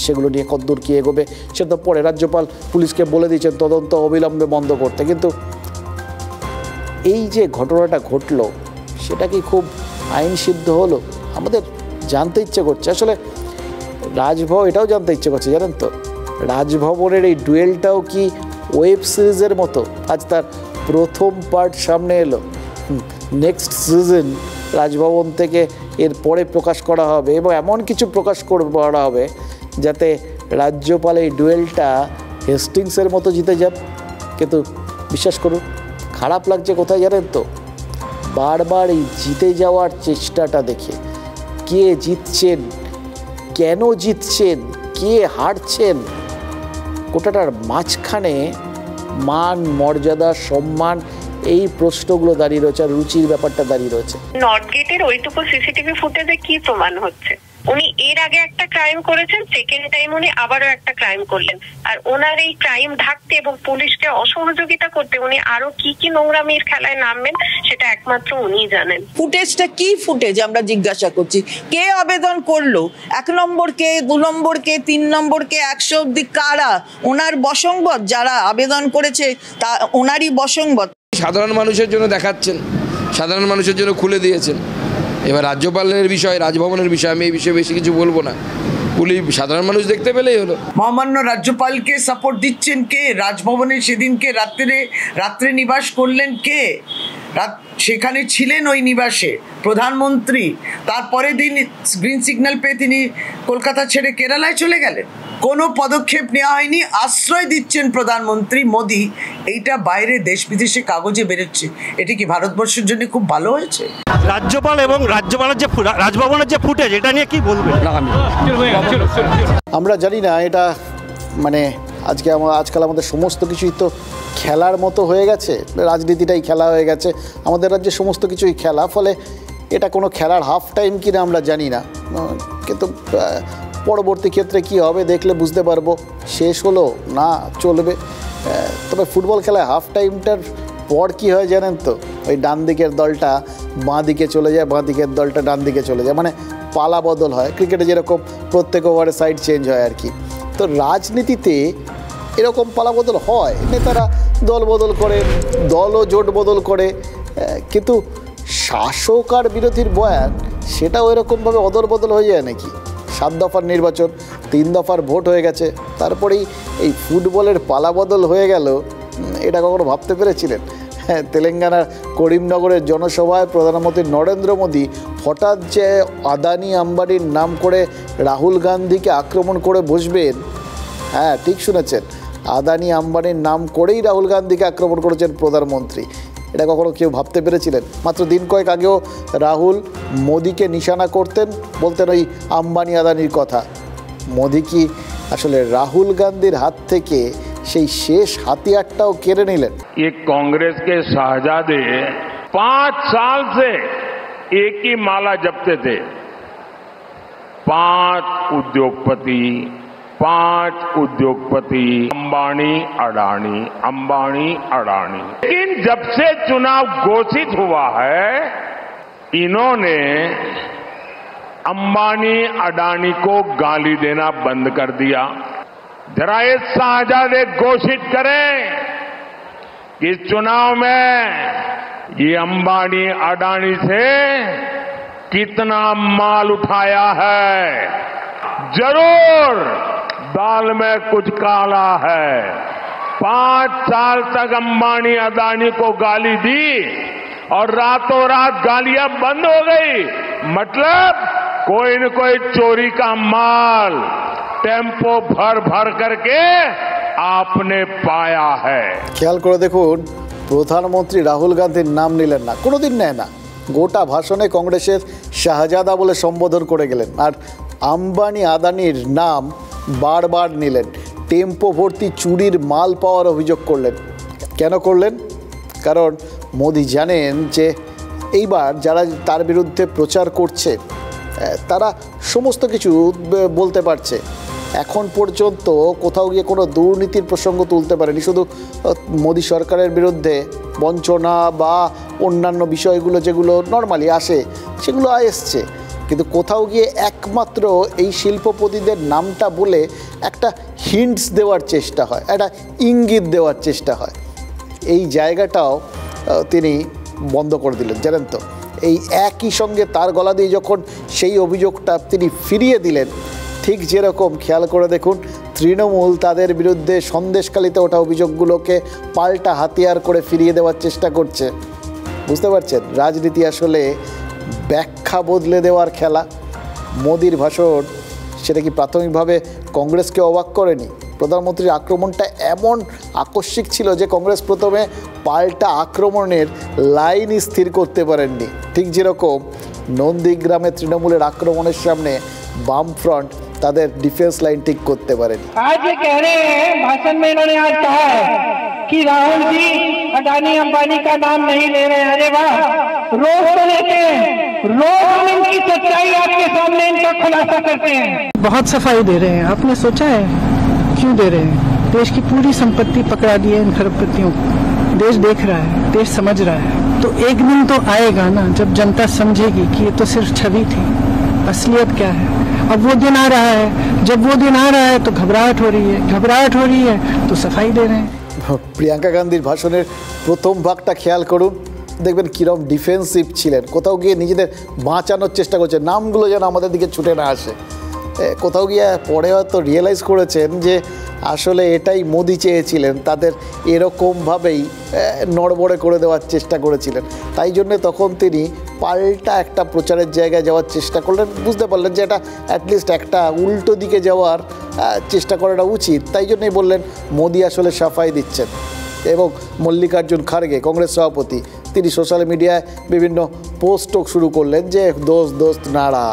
সেগুলো নিয়ে কতদূর কী এগোবে সে তো পরে। রাজ্যপাল পুলিশকে বলে দিয়েছেন তদন্ত অবিলম্বে বন্ধ করতে, কিন্তু এই যে ঘটনাটা ঘটলো সেটা কি খুব আইন সিদ্ধ হলো? আমাদের জানতে ইচ্ছে করছে আসলে, রাজভবন এটাও জানতে ইচ্ছে করছে জানেন তো, রাজভবনের এই ডুয়েলটাও কি ওয়েব সিরিজের মতো? আজ তার প্রথম পার্ট সামনে এলো, নেক্সট সিজন রাজভবন থেকে এর পরে প্রকাশ করা হবে এবং এমন কিছু প্রকাশ করা হবে যাতে রাজ্যপাল এই ডুয়েলটা হেস্টিংসের মতো জিতে যান। কিন্তু বিশ্বাস করুন, খারাপ লাগছে কোথায় জানেন তো, বারবার এই জিতে যাওয়ার চেষ্টাটা দেখে, কে জিতছেন, কেন জিতছেন, কে হারছেন, গোটাটার মাঝখানে মান, মর্যাদা, সম্মান, এই প্রশ্নগুলো দাঁড়িয়ে রয়েছে, আর রুচির ব্যাপারটা দাঁড়িয়ে রয়েছে। নর্থ গেটের ওইটুকু সিসিটিভি ফুটেজে কি প্রমাণ হচ্ছে? উনি এর আগে একটা ক্রাইম করেছেন, সেকেন্ড টাইম উনি আবারও একটা ক্রাইম করলেন, আর ওনার এই ক্রাইম ঢাকতে এবং পুলিশকে অসহযোগিতা করতে উনি আরো কি কি নোংরামির খেলায় নামবেন সেটা একমাত্র উনিই জানেন। ফুটেজটা কি ফুটেজ আমরা জিজ্ঞাসা করছি, কে আবেদন করলো, 1 নম্বর কে, 2 নম্বর কে, 3 নম্বর কে, 100 অব্দি কারা? ওনার বসংবদ, যারা আবেদন করেছে তা ওনারই বসংবদ। সাধারণ মানুষের জন্য দেখাচ্ছেন, সাধারণ মানুষের জন্য খুলে দিয়েছেন। এবার রাজ্যপালের বিষয়, রাজভবনের বিষয়, আমি এই বিষয়ে বেশি কিছু বলবো না, পুলিশ সাধারণ মানুষ দেখতে পেলেই হলো। মহামান্য রাজ্যপালকে সাপোর্ট দিচ্ছেন কে? রাজভবনে সেদিনকে রাত্রে নিবাস করলেন কে? সেখানে ছিলেন ওই নিবাসে প্রধানমন্ত্রী। তারপরে দিন গ্রিন সিগন্যাল পেয়ে তিনি কলকাতা ছেড়ে কেরালায় চলে গেলেন। কোনো পদক্ষেপ নেওয়া হয়নি, আশ্রয় দিচ্ছেন প্রধানমন্ত্রী মোদি। এইটা বাইরে দেশ বিদেশে কাগজে বেরোচ্ছে। এটি কি ভারতবর্ষের জন্য খুব ভালো হয়েছে? রাজ্যপাল এবং রাজ্যপালের যে রাজভবনের যে ফুটেজ, এটা নিয়ে কি বলবেন? আমরা জানি না, এটা মানে আজকাল আমাদের সমস্ত কিছুই তো খেলার মতো হয়ে গেছে, রাজনীতিটাই খেলা হয়ে গেছে, আমাদের রাজ্যে সমস্ত কিছুই খেলা। ফলে এটা কোনো খেলার হাফ টাইম কিনা আমরা জানি না, কিন্তু পরবর্তী ক্ষেত্রে কি হবে দেখলে বুঝতে পারবো, শেষ হলো না চলবে। তবে ফুটবল খেলায় হাফ টাইমটার পর কি হয় জানেন তো, ওই ডান দিকের দলটা বাঁ দিকে চলে যায়, বাঁ দিকের দলটা ডান দিকে চলে যায়, মানে পালা বদল হয়। ক্রিকেটে যেরকম প্রত্যেক ওভারে সাইড চেঞ্জ হয় আর কি, তো রাজনীতিতে এরকম পালা বদল হয়, নেতারা দল বদল করে, দলও জোট বদল করে, কিন্তু শাসক আর বিরোধীর বয়ান সেটাও এরকমভাবে অদল বদল হয়ে যায় নাকি? 7 দফার নির্বাচন, 3 দফার ভোট হয়ে গেছে, তারপরেই এই ফুটবলের পালা বদল হয়ে গেল, এটা কখনো ভাবতে পেরেছিলেন? হ্যাঁ, তেলেঙ্গানার করিমনগরের জনসভায় প্রধানমন্ত্রী নরেন্দ্র মোদী হঠাৎ যে আদানি আম্বানির নাম করে রাহুল গান্ধীকে আক্রমণ করে বসবেন, হ্যাঁ ঠিক শুনেছেন, আদানি আম্বানির নাম করেই রাহুল গান্ধীকে আক্রমণ করেছেন প্রধানমন্ত্রী। এটা কখনো কেউ ভাবতে পেরেছিলেন? মাত্র দিন কয়েক আগেও রাহুল মোদীকে নিশানা করতেন, বলতেন ওই আম্বানি আদানির কথা। মোদী কি আসলে রাহুল গান্ধীর হাত থেকে সেই শেষ হাতিয়ারটাও কেড়ে নিলেন? ये कांग्रेस के शाहजादे 5 साल से एक ही माला जपते थे, 5 उद्योगपति, अंबानी अडानी, अंबानी अडानी। लेकिन जब से चुनाव घोषित हुआ है, इन्होंने अंबानी अडानी को गाली देना बंद कर दिया। जरा ये शाहजादे घोषित करें कि इस चुनाव में ये अंबानी अडानी से कितना माल उठाया है। जरूर दाल में कुछ काला है। 5 साल तक अंबानी अदानी को गाली दी और रातों रात गालियां बंद हो गई। मतलब कोई न कोई चोरी का माल टेम्पो भर भर करके आपने पाया है। খেয়াল করে দেখুন, প্রধানমন্ত্রী রাহুল গান্ধীর নাম নিলেন না, কোনোদিন নেয় না। গোটা ভাষণে কংগ্রেসের শাহজাদা বলে সম্বোধন করে গেলেন, আর আম্বানি আদানির নাম বারবার নিলেন। টেম্পো ভর্তি চুরির মাল পাওয়ার অভিযোগ করলেন। কেন করলেন? কারণ মোদি জানেন যে এইবার যারা তার বিরুদ্ধে প্রচার করছে তারা সমস্ত কিছু বলতে পারছে। এখন পর্যন্ত কোথাও গিয়ে কোনো দুর্নীতির প্রসঙ্গ তুলতে পারেনি, শুধু মোদি সরকারের বিরুদ্ধে বঞ্চনা বা অন্যান্য বিষয়গুলো যেগুলো নর্মালি আসে সেগুলো এসছে, কিন্তু কোথাও গিয়ে একমাত্র এই শিল্পপতিদের নামটা বলে একটা হিন্টস দেওয়ার চেষ্টা হয়, একটা ইঙ্গিত দেওয়ার চেষ্টা হয়। এই জায়গাটাও তিনি বন্ধ করে দিলেন, জানেন তো। এই একই সঙ্গে তার গলা দিয়ে যখন সেই অভিযোগটা তিনি ফিরিয়ে দিলেন, ঠিক যেরকম খেয়াল করে দেখুন তৃণমূল তাদের বিরুদ্ধে সন্দেশখালিতে ওঠা অভিযোগগুলোকে পাল্টা হাতিয়ার করে ফিরিয়ে দেওয়ার চেষ্টা করছে। বুঝতে পারছেন, রাজনীতি আসলে ব্যাখ্যা বদলে দেওয়ার খেলা। মোদির ভাষণ সেটা কি প্রাথমিকভাবে কংগ্রেসকে অবাক করেনি? প্রধানমন্ত্রীর আক্রমণটা এমন আকস্মিক ছিল যে কংগ্রেস প্রথমে পাল্টা আক্রমণের লাইন স্থির করতে পারেননি। ঠিক যেরকম নন্দীগ্রামে তৃণমূলের আক্রমণের সামনে বামফ্রন্ট তাদের ডিফেন্স লাইন ঠিক করতে পারেনি। आज ये कह रहे हैं, भाषण में इन्होंने आज कहा है कि राहुल जी अडानी अंबानी का नाम नहीं ले रहे हैं। अरे वाह, रोज तो लेते हैं, रोज हम इनकी सच्चाई आपके सामने इनका खुलासा करते हैं। बहुत सफाई दे रहे हैं, आपने सोचा है क्यों दे रहे हैं? देश की पूरी संपत्ति पकड़ा दी है इन खरबपतियों को। देश देख रहा है, देश समझ रहा है। तो एक दिन तो आएगा ना जब जनता समझेगी कि ये तो सिर्फ छवि थी, असलियत क्या है। अब वो दिन आ रहा है, जब वो दिन आ रहा है तो घबराहट हो रही है, घबराहट हो रही है तो सफाई दे रहे हैं। প্রিয়াঙ্কা গান্ধীর ভাষণের প্রথম ভাগটা খেয়াল করুন, দেখবেন কীরকম ডিফেন্সিভ ছিলেন, কোথাও গিয়ে নিজেদের বাঁচানোর চেষ্টা করছে, নামগুলো যেন আমাদের দিকে ছুটে না আসে। কোথাও গিয়ে পরে হয়তো রিয়েলাইজ করেছেন যে আসলে এটাই মোদি চেয়েছিলেন, তাদের এরকমভাবেই নড়বড়ে করে দেওয়ার চেষ্টা করেছিলেন। তাই জন্যে তখন তিনি পাল্টা একটা প্রচারের জায়গায় যাওয়ার চেষ্টা করলেন। বুঝতে পারলেন যে এটা অ্যাটলিস্ট একটা উল্টো দিকে যাওয়ার চেষ্টা করাটা উচিত, তাই জন্যই বললেন মোদি আসলে সাফাই দিচ্ছেন। এবং মল্লিকার্জুন খার্গে কংগ্রেস সভাপতি, তিনি সোশ্যাল মিডিয়ায় বিভিন্ন পোস্টও শুরু করলেন যে দোস্ত নাড়া।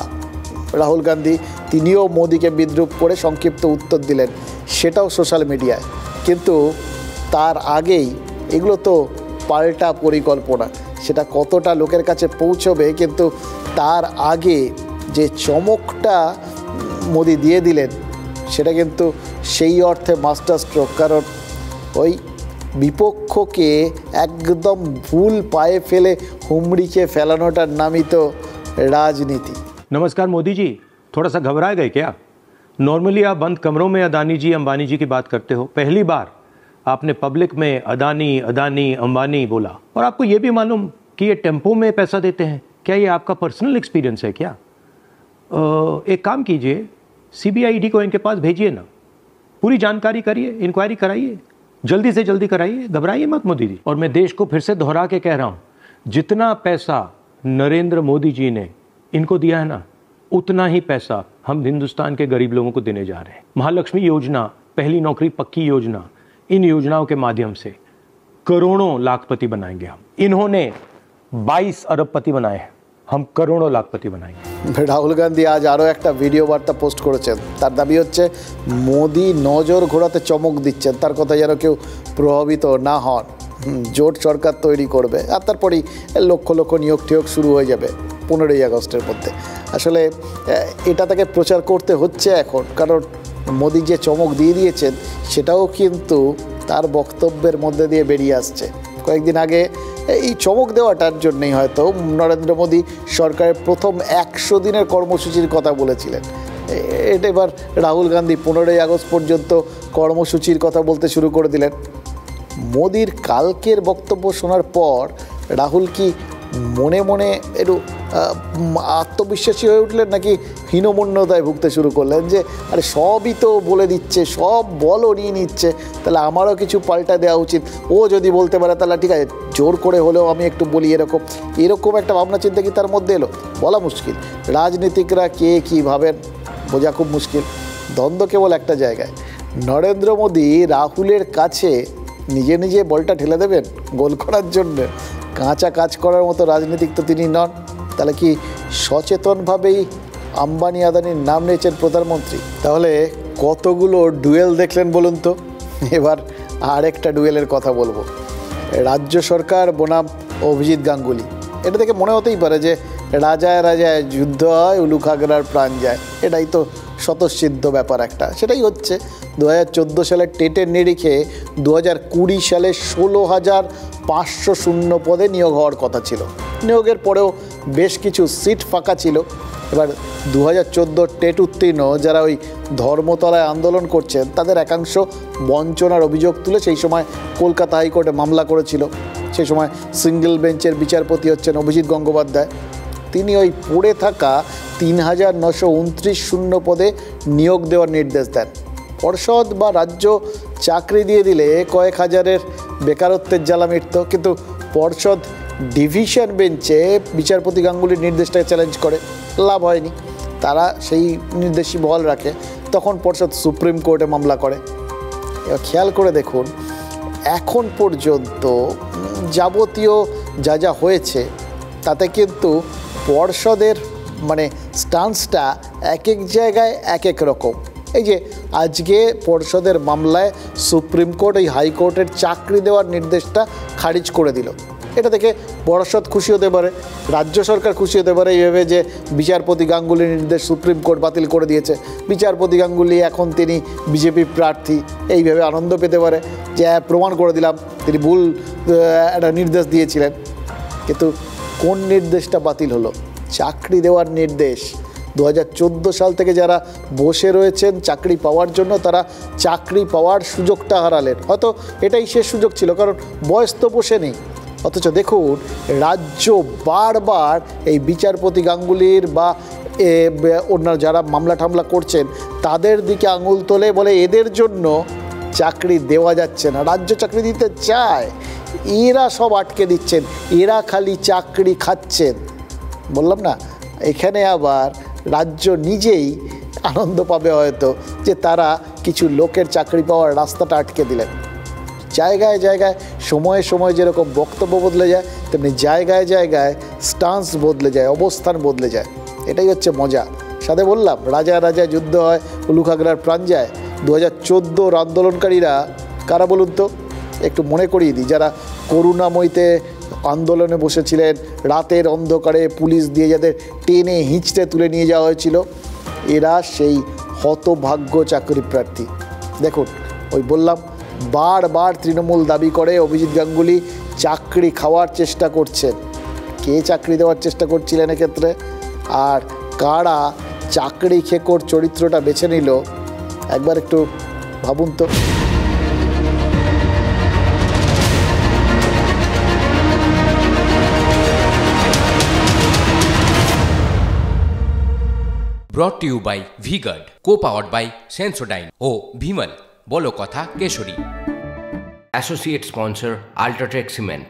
রাহুল গান্ধী তিনিও মোদিকে বিদ্রুপ করে সংক্ষিপ্ত উত্তর দিলেন, সেটাও সোশ্যাল মিডিয়ায়। কিন্তু তার আগেই এগুলো তো পাল্টা পরিকল্পনা, সেটা কতটা লোকের কাছে পৌঁছবে, কিন্তু তার আগে যে চমকটা মোদি দিয়ে দিলেন সেটা কিন্তু সেই অর্থে মাস্টার স্ট্রোক। কারণ ওই বিপক্ষকে একদম ভুল পায়ে ফেলে হুমড়িকে ফেলানোটার নামই তো রাজনীতি। नमस्कार मोदी जी, थोड़ा सा घबरा गए क्या? नॉर्मली आप बंद कमरों में अदानी जी अंबानी जी की बात करते हो, पहली बार आपने पब्लिक में अदानी अंबानी बोला। और आपको ये भी मालूम कि ये टेम्पो में पैसा देते हैं, क्या ये आपका पर्सनल एक्सपीरियंस है क्या? एक काम कीजिए, CBID को इनके पास भेजिए ना, पूरी जानकारी करिए, इंक्वायरी कराइए, जल्दी से जल्दी कराइए, घबराइए मत मोदी जी। और मैं देश को फिर से दोहरा के कह रहा हूँ, जितना पैसा नरेंद्र मोदी जी ने इनको दिया है ना, उतना ही पैसा हम हिंदुस्तान के गरीब लोगों को देने जा रहे हैं। महालक्ष्मी योजना, पहली नौकरी पक्की योजना, इन योजनाओं के माध्यम से करोड़ों लाखपति बनाएंगे हम। इन्होंने 22 अरबपति बनाए हैं, हम करोड़ों लाखपति बनाएंगे। রাহুল গান্ধী আজ আরও একটা ভিডিও বার্তা পোস্ট করেছেন। তার দাবি হচ্ছে মোদি নজর ঘোরাতে চমক দিচ্ছেন, তার কথা যেন কেউ প্রভাবিত না হন। জোট সরকার তৈরি করবে, আর তারপরেই লক্ষ লক্ষ নিয়োগ টিয়োগ শুরু হয়ে যাবে 15ই আগস্টের মধ্যে। আসলে এটা তাকে প্রচার করতে হচ্ছে এখন, কারণ মোদি যে চমক দিয়ে দিয়েছেন সেটাও কিন্তু তার বক্তব্যের মধ্যে দিয়ে বেরিয়ে আসছে। কয়েকদিন আগে এই চমক দেওয়াটার জন্যই হয়তো নরেন্দ্র মোদি সরকারের প্রথম 100 দিনের কর্মসূচির কথা বলেছিলেন। এটা এবার রাহুল গান্ধী 15ই আগস্ট পর্যন্ত কর্মসূচির কথা বলতে শুরু করে দিলেন। মোদির কালকের বক্তব্য শোনার পর রাহুল কি মনে মনে একটু আত্মবিশ্বাসী হয়ে উঠলেন, নাকি হীনমন্যতায় ভুগতে শুরু করলেন যে আরে সবই তো বলে দিচ্ছে, সব বলও নিয়ে নিচ্ছে, তাহলে আমারও কিছু পাল্টা দেওয়া উচিত, ও যদি বলতে পারে তাহলে ঠিক আছে, জোর করে হলেও আমি একটু বলি, এরকম একটা ভাবনা চিন্তা কি তার মধ্যে এলো? বলা মুশকিল। রাজনীতিকরা কে কী ভাবেন বোঝা খুব মুশকিল। দ্বন্দ্ব কেবল একটা জায়গায়, নরেন্দ্র মোদী রাহুলের কাছে নিজে নিজে বলটা ঠেলে দেবেন গোল করার জন্য। কাঁচা কাজ করার মতো রাজনীতিক তো তিনি নন। তাহলে কি সচেতনভাবেই আম্বানি আদানির নাম নিয়েছেন প্রধানমন্ত্রী? তাহলে কতগুলো ডুয়েল দেখলেন বলুন তো। এবার আরেকটা ডুয়েলের কথা বলবো। রাজ্য সরকার বনাম অভিজিৎ গাঙ্গুলি। এটা থেকে মনে হতেই পারে যে রাজায় রাজায় যুদ্ধ হয়, উলু খাগড়ার প্রাণ যায়, এটাই তো স্বতঃসিদ্ধ ব্যাপার একটা। সেটাই হচ্ছে। 2014 সালের টেটের নিরিখে 2020 সালে 16,500 শূন্য পদে নিয়োগ হওয়ার কথা ছিল। নিয়োগের পরেও বেশ কিছু সিট ফাঁকা ছিল। এবার 2014 টেট উত্তীর্ণ যারা ওই ধর্মতলায় আন্দোলন করছেন তাদের একাংশ বঞ্চনার অভিযোগ তুলে সেই সময় কলকাতা হাইকোর্টে মামলা করেছিল। সেই সময় সিঙ্গেল বেঞ্চের বিচারপতি হচ্ছেন অভিজিৎ গঙ্গোপাধ্যায়। তিনি ওই পড়ে থাকা 3,929 শূন্য পদে নিয়োগ দেওয়ার নির্দেশ দেন। পর্ষদ বা রাজ্য চাকরি দিয়ে দিলে কয়েক হাজারের বেকারত্বের জ্বালা মিটত, কিন্তু পর্ষদ ডিভিশন বেঞ্চে বিচারপতি গাঙ্গুলির নির্দেশটাকে চ্যালেঞ্জ করে, লাভ হয়নি। তারা সেই নির্দেশই বহাল রাখে। তখন পর্ষদ সুপ্রিম কোর্টে মামলা করে। এবার খেয়াল করে দেখুন, এখন পর্যন্ত যাবতীয় যা যা হয়েছে তাতে কিন্তু পর্ষদের স্টান্সটা এক এক জায়গায় এক এক রকম। এই যে আজকে পর্ষদের মামলায় সুপ্রিম কোর্ট এই হাইকোর্টের চাকরি দেওয়ার নির্দেশটা খারিজ করে দিল। এটা থেকে পর্ষদ খুশি হতে পারে, রাজ্য সরকার খুশি হতে পারে এইভাবে যে বিচারপতি গাঙ্গুলির নির্দেশ সুপ্রিম কোর্ট বাতিল করে দিয়েছে, বিচারপতি গাঙ্গুলি এখন তিনি বিজেপি প্রার্থী, এইভাবে আনন্দ পেতে পারে যে প্রমাণ করে দিলাম তিনি ভুল একটা নির্দেশ দিয়েছিলেন। কিন্তু কোন নির্দেশটা বাতিল হলো? চাকরি দেওয়ার নির্দেশ। 2014 সাল থেকে যারা বসে রয়েছেন চাকরি পাওয়ার জন্য, তারা চাকরি পাওয়ার সুযোগটা হারালেন। হয়তো এটাই শেষ সুযোগ ছিল, কারণ বয়স তো বসে নেই। অথচ দেখুন, রাজ্য বারবার এই বিচারপতি গাঙ্গুলির বা অন্য যারা মামলা টামলা করছেন তাদের দিকে আঙুল তোলে, বলে এদের জন্য চাকরি দেওয়া যাচ্ছে না। রাজ্য চাকরি দিতে চায়, এরা সব আটকে দিচ্ছেন, এরা খালি চাকরি খাচ্ছেন। বললাম না, এখানে আবার রাজ্য নিজেই আনন্দ পাবে হয়তো যে তারা কিছু লোকের চাকরি পাওয়ার রাস্তাটা আটকে দিলেন। জায়গায় জায়গায় সময়ে সময়ে যেরকম বক্তব্য বদলে যায়, তেমনি জায়গায় জায়গায় স্টান্স বদলে যায়, অবস্থান বদলে যায়। এটাই হচ্ছে মজা। সাথে বললাম রাজা রাজা যুদ্ধ হয়, উলু খাগড়ার প্রাণ যায়। 2014 আন্দোলনকারীরা কারা বলুন তো? একটু মনে করিয়ে দিই। যারা করুণাময়ীতে আন্দোলনে বসেছিলেন, রাতের অন্ধকারে পুলিশ দিয়ে যাদের টেনে হিঁচড়ে তুলে নিয়ে যাওয়া হয়েছিল, এরা সেই হতভাগ্য চাকরি প্রার্থী। দেখুন, ওই বললাম বারবার তৃণমূল দাবি করে অভিজিৎ গাঙ্গুলি চাকরি খাওয়ার চেষ্টা করছেন। কে চাকরি দেওয়ার চেষ্টা করছিলেন এক্ষেত্রে, আর কারা চাকরি খেকোর চরিত্রটা বেছে নিল, একবার একটু ভাবুন তো। Brought to you by V-Guard, co-powered by Sensodyne O Bimal, বলো কথা কেশরী। Associate sponsor Ultratech Cement।